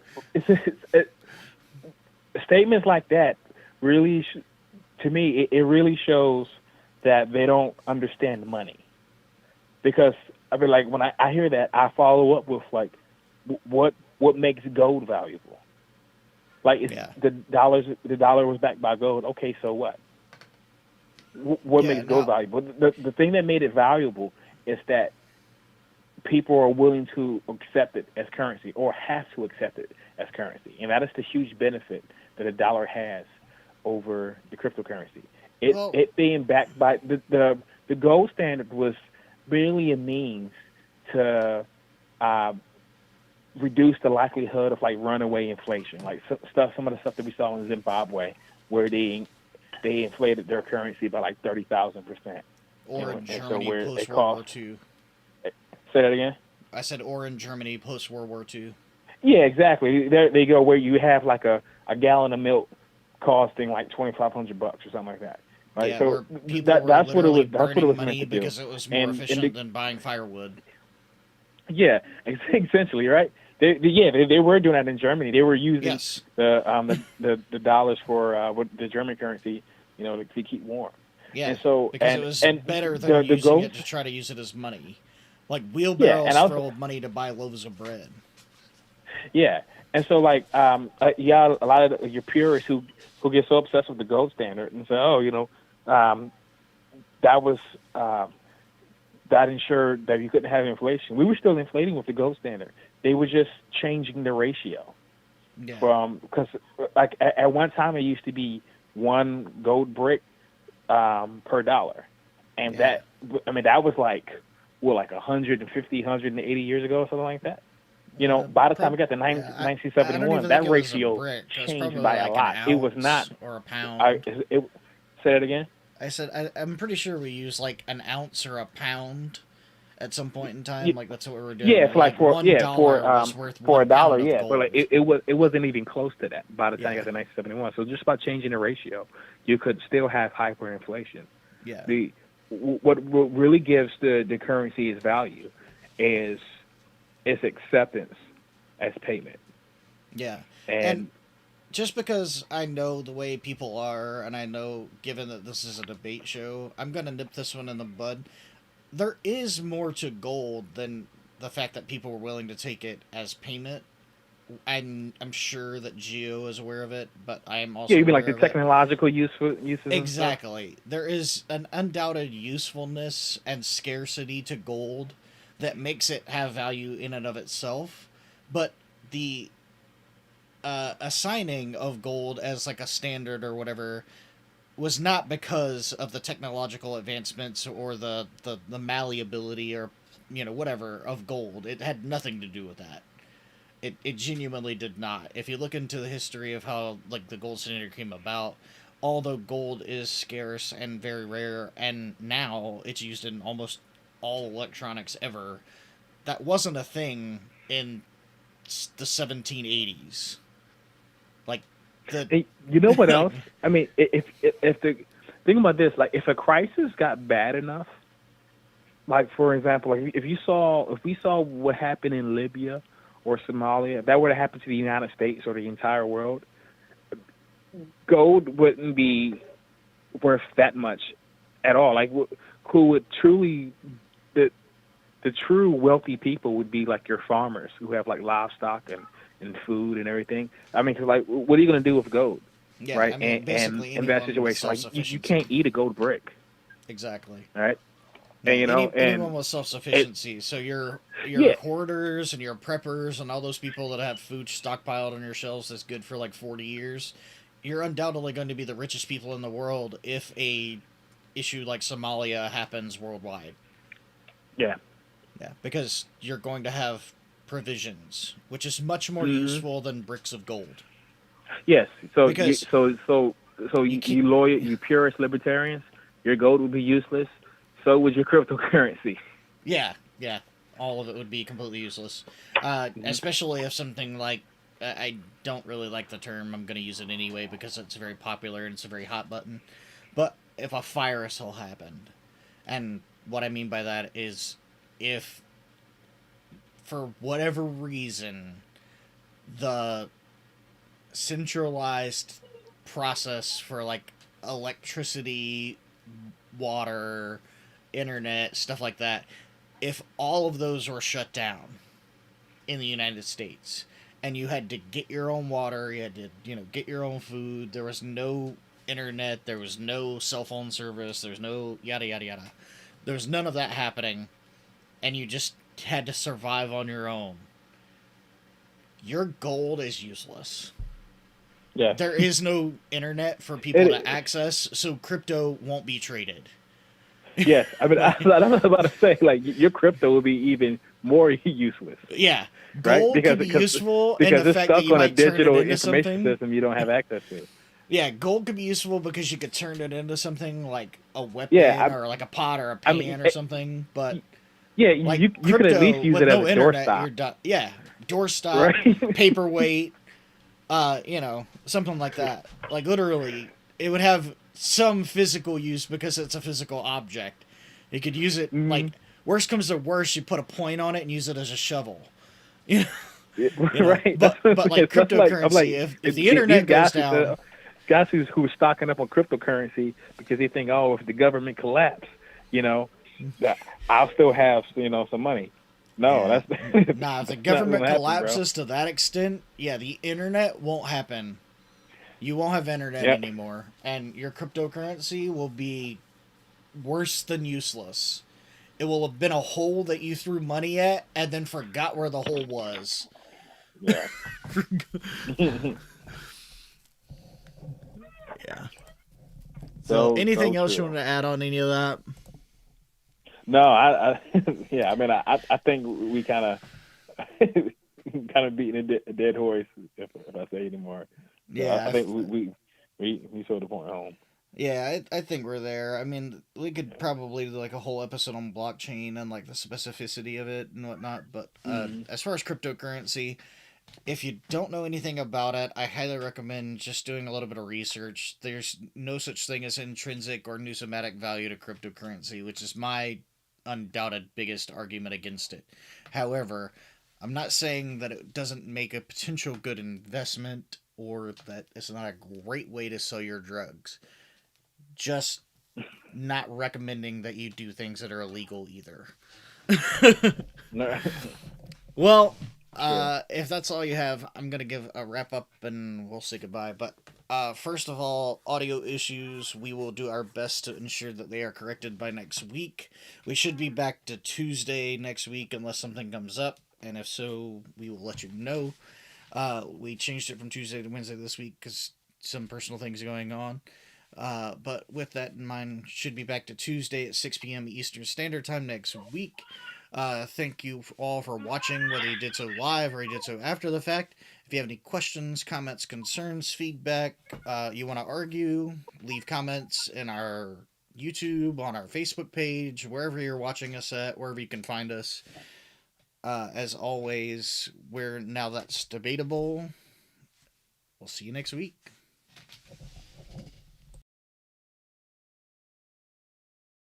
[SPEAKER 2] statements like that really, to me, it really shows that they don't understand money. Because I mean, like when I hear that, I follow up with like, what makes gold valuable? Like, it's
[SPEAKER 1] Yeah,
[SPEAKER 2] the dollar was backed by gold. Okay, so what? What
[SPEAKER 1] yeah.
[SPEAKER 2] makes gold
[SPEAKER 1] Now,
[SPEAKER 2] valuable? The thing that made it valuable is that people are willing to accept it as currency, or have to accept it as currency, and that is the huge benefit that a dollar has over the cryptocurrency. It
[SPEAKER 1] well,
[SPEAKER 2] it being backed by the gold standard was merely a means to uh, reduce the likelihood of like runaway inflation, like some of the stuff that we saw in Zimbabwe, where they inflated their currency by like 30,000%,
[SPEAKER 1] or in
[SPEAKER 2] and so
[SPEAKER 1] Germany
[SPEAKER 2] where
[SPEAKER 1] post
[SPEAKER 2] it
[SPEAKER 1] World
[SPEAKER 2] cost.
[SPEAKER 1] War II.
[SPEAKER 2] Say that again.
[SPEAKER 1] I said, or in Germany post World War II.
[SPEAKER 2] Yeah, exactly. There they go, where you have like a gallon of milk costing like $2,500 or something like that, right?
[SPEAKER 1] Yeah,
[SPEAKER 2] So
[SPEAKER 1] where people were
[SPEAKER 2] that's what it
[SPEAKER 1] literally
[SPEAKER 2] was. That's what it
[SPEAKER 1] burning
[SPEAKER 2] was meant
[SPEAKER 1] money
[SPEAKER 2] to do.
[SPEAKER 1] because it was more
[SPEAKER 2] And
[SPEAKER 1] efficient than buying firewood.
[SPEAKER 2] yeah, essentially, right? They were doing that in Germany. They were using
[SPEAKER 1] Yes.
[SPEAKER 2] the dollars for what the German currency, to keep warm.
[SPEAKER 1] Yeah,
[SPEAKER 2] And so
[SPEAKER 1] because it
[SPEAKER 2] and
[SPEAKER 1] was
[SPEAKER 2] and
[SPEAKER 1] better than
[SPEAKER 2] the
[SPEAKER 1] using
[SPEAKER 2] gold.
[SPEAKER 1] it to try to use it as money. Like
[SPEAKER 2] Yeah, and
[SPEAKER 1] wheelbarrows
[SPEAKER 2] I was
[SPEAKER 1] full of money to buy loaves of bread.
[SPEAKER 2] yeah, and so like yeah, a lot of your purists who get so obsessed with the gold standard and say, oh, um, that was that ensured that you couldn't have inflation. We were still inflating with the gold standard. They were just changing the ratio
[SPEAKER 1] Yeah.
[SPEAKER 2] from, because like at one time it used to be one gold brick per dollar, and
[SPEAKER 1] Yeah.
[SPEAKER 2] that was like, what, like 150, 180 years ago, or something like that. By the time we got to
[SPEAKER 1] I don't
[SPEAKER 2] 1971,
[SPEAKER 1] even think
[SPEAKER 2] that
[SPEAKER 1] it was a
[SPEAKER 2] ratio
[SPEAKER 1] brick. It was
[SPEAKER 2] changed
[SPEAKER 1] probably
[SPEAKER 2] by a
[SPEAKER 1] like an
[SPEAKER 2] lot. It was not.
[SPEAKER 1] ounce or a
[SPEAKER 2] I
[SPEAKER 1] pound.
[SPEAKER 2] it, Say that again.
[SPEAKER 1] I said I'm pretty sure we used like an ounce or a pound at some point in time.
[SPEAKER 2] Yeah,
[SPEAKER 1] Like that's what we were doing.
[SPEAKER 2] yeah, it's like
[SPEAKER 1] Like
[SPEAKER 2] for
[SPEAKER 1] one
[SPEAKER 2] yeah
[SPEAKER 1] dollar was worth
[SPEAKER 2] for a
[SPEAKER 1] one
[SPEAKER 2] dollar,
[SPEAKER 1] pound of
[SPEAKER 2] yeah, but like
[SPEAKER 1] gold.
[SPEAKER 2] it wasn't even close to that by the time you
[SPEAKER 1] Yeah.
[SPEAKER 2] got to 1971. So just by changing the ratio, you could still have hyperinflation.
[SPEAKER 1] Yeah.
[SPEAKER 2] The what really gives the currency its value is its acceptance as payment.
[SPEAKER 1] Yeah. And
[SPEAKER 2] And
[SPEAKER 1] just because I know the way people are, and I know, given that this is a debate show, I'm gonna nip this one in the bud. There is more to gold than the fact that people were willing to take it as payment. I'm sure that Geo is aware of it, but I am
[SPEAKER 2] yeah,
[SPEAKER 1] also
[SPEAKER 2] you mean like
[SPEAKER 1] aware
[SPEAKER 2] the
[SPEAKER 1] of it.
[SPEAKER 2] technological uses and stuff?
[SPEAKER 1] Exactly. There is an undoubted usefulness and scarcity to gold that makes it have value in and of itself. But the assigning of gold as like a standard or whatever was not because of the technological advancements or the malleability or whatever of gold. It had nothing to do with that. It genuinely did not. If you look into the history of how like the gold standard came about, although gold is scarce and very rare, and now it's used in almost all electronics ever, that wasn't a thing in the 1780s. Like the
[SPEAKER 2] And you know what
[SPEAKER 1] like
[SPEAKER 2] else? I mean, if the think about this, like if a crisis got bad enough, like for example, like if we saw what happened in Libya or Somalia, if that were to happen to the United States or the entire world, gold wouldn't be worth that much at all. Like who would truly the the true wealthy people would be like your farmers who have like livestock and food and everything. I mean, 'cause like, what are you going to do with gold,
[SPEAKER 1] yeah,
[SPEAKER 2] right?
[SPEAKER 1] I mean
[SPEAKER 2] And
[SPEAKER 1] basically
[SPEAKER 2] in that
[SPEAKER 1] anyone with
[SPEAKER 2] situation, like you can't
[SPEAKER 1] self-sufficiency.
[SPEAKER 2] eat a gold brick,
[SPEAKER 1] Exactly.
[SPEAKER 2] right? And
[SPEAKER 1] Yeah, anyone with self
[SPEAKER 2] it
[SPEAKER 1] sufficiency. So your
[SPEAKER 2] yeah,
[SPEAKER 1] hoarders and your preppers and all those people that have food stockpiled on your shelves that's good for like 40 years, you're undoubtedly going to be the richest people in the world if a issue like Somalia happens worldwide.
[SPEAKER 2] yeah,
[SPEAKER 1] Yeah, because you're going to have provisions, which is much more
[SPEAKER 2] hmm
[SPEAKER 1] useful than bricks of gold.
[SPEAKER 2] yes. So
[SPEAKER 1] Because you keep,
[SPEAKER 2] you purist libertarians, your gold would be useless. So would your cryptocurrency.
[SPEAKER 1] yeah, yeah, all of it would be completely useless.
[SPEAKER 2] Hmm
[SPEAKER 1] Especially if something like I don't really like the term. I'm going to use it anyway because it's very popular and it's a very hot button. But if a fire assault happened, and what I mean by that is if for whatever reason the centralized process for like electricity, water, internet, stuff like that, if all of those were shut down in the United States and you had to get your own water, you had to, get your own food, there was no internet, there was no cell phone service, there's no yada yada yada. There was none of that happening and you just had to survive on your own. Your gold is useless.
[SPEAKER 2] Yes.
[SPEAKER 1] There is no internet for people to
[SPEAKER 2] It,
[SPEAKER 1] access, so crypto won't be traded.
[SPEAKER 2] yes. I mean,
[SPEAKER 1] Like,
[SPEAKER 2] I was about to say like your crypto will be even more useless,
[SPEAKER 1] yeah,
[SPEAKER 2] right?
[SPEAKER 1] gold could be useful in the
[SPEAKER 2] It's
[SPEAKER 1] fact that
[SPEAKER 2] stuck
[SPEAKER 1] you
[SPEAKER 2] on a
[SPEAKER 1] might turn it
[SPEAKER 2] digital
[SPEAKER 1] into
[SPEAKER 2] information
[SPEAKER 1] something.
[SPEAKER 2] system you don't have access to.
[SPEAKER 1] Yeah, gold could be useful because you could turn it into something like a weapon
[SPEAKER 2] Yeah,
[SPEAKER 1] or like a pot or a
[SPEAKER 2] I mean,
[SPEAKER 1] pan or something. But
[SPEAKER 2] yeah,
[SPEAKER 1] like
[SPEAKER 2] you could at least
[SPEAKER 1] crypto
[SPEAKER 2] use
[SPEAKER 1] with
[SPEAKER 2] it as
[SPEAKER 1] no
[SPEAKER 2] a
[SPEAKER 1] internet,
[SPEAKER 2] doorstop,
[SPEAKER 1] you're done. Yeah, doorstop,
[SPEAKER 2] right?
[SPEAKER 1] paperweight, something like that. Like literally, it would have some physical use because it's a physical object. You could use it
[SPEAKER 2] mm,
[SPEAKER 1] like worst comes to worst, you put a point on it and use it as a shovel. You know,
[SPEAKER 2] yeah,
[SPEAKER 1] you know.
[SPEAKER 2] right. That's
[SPEAKER 1] But
[SPEAKER 2] what
[SPEAKER 1] but
[SPEAKER 2] I'm saying.
[SPEAKER 1] like
[SPEAKER 2] So I'm
[SPEAKER 1] cryptocurrency,
[SPEAKER 2] like
[SPEAKER 1] if the
[SPEAKER 2] these
[SPEAKER 1] internet goes down,
[SPEAKER 2] guys who's stocking up on cryptocurrency because they think, oh, if the government collapse, you know, that I'll still have some money. No,
[SPEAKER 1] yeah.
[SPEAKER 2] that's
[SPEAKER 1] Nah, if the
[SPEAKER 2] that's not
[SPEAKER 1] government
[SPEAKER 2] gonna happen, bro.
[SPEAKER 1] collapses to that extent, yeah, the internet won't happen. You won't have internet
[SPEAKER 2] Yep.
[SPEAKER 1] anymore, and your cryptocurrency will be worse than useless. It will have been a hole that you threw money at and then forgot where the hole was.
[SPEAKER 2] Yeah.
[SPEAKER 1] Yeah. So,
[SPEAKER 2] So
[SPEAKER 1] anything else you
[SPEAKER 2] true.
[SPEAKER 1] want to add on any of that?
[SPEAKER 2] No, yeah. I mean, I think we kind of kind of beating a dead horse if I say anymore. So I
[SPEAKER 1] Yeah,
[SPEAKER 2] think we showed the point home.
[SPEAKER 1] yeah, I think we're there. I mean, we could probably do like a whole episode on blockchain and like the specificity of it and whatnot. But
[SPEAKER 2] Mm-hmm.
[SPEAKER 1] as far as cryptocurrency, if you don't know anything about it, I highly recommend just doing a little bit of research. There's no such thing as intrinsic or numismatic value to cryptocurrency, which is my undoubted biggest argument against it. However, I'm not saying that it doesn't make a potential good investment or that it's not a great way to sell your drugs. Just not recommending that you do things that are illegal either. Well,
[SPEAKER 2] True.
[SPEAKER 1] if that's all you have, I'm gonna give a wrap up and we'll say goodbye. But First of all, audio issues. We will do our best to ensure that they are corrected by next week. We should be back to Tuesday next week unless something comes up, and if so, we will let you know. We changed it from Tuesday to Wednesday this week because some personal things going on. But with that in mind, should be back to Tuesday at 6 p.m. Eastern Standard Time next week. Thank you all for watching, whether you did so live or you did so after the fact. If you have any questions, comments, concerns, feedback, you want to argue, leave comments in our YouTube, on our Facebook page, wherever you're watching us at, wherever you can find us. As always, we're now that's debatable. We'll see you next week.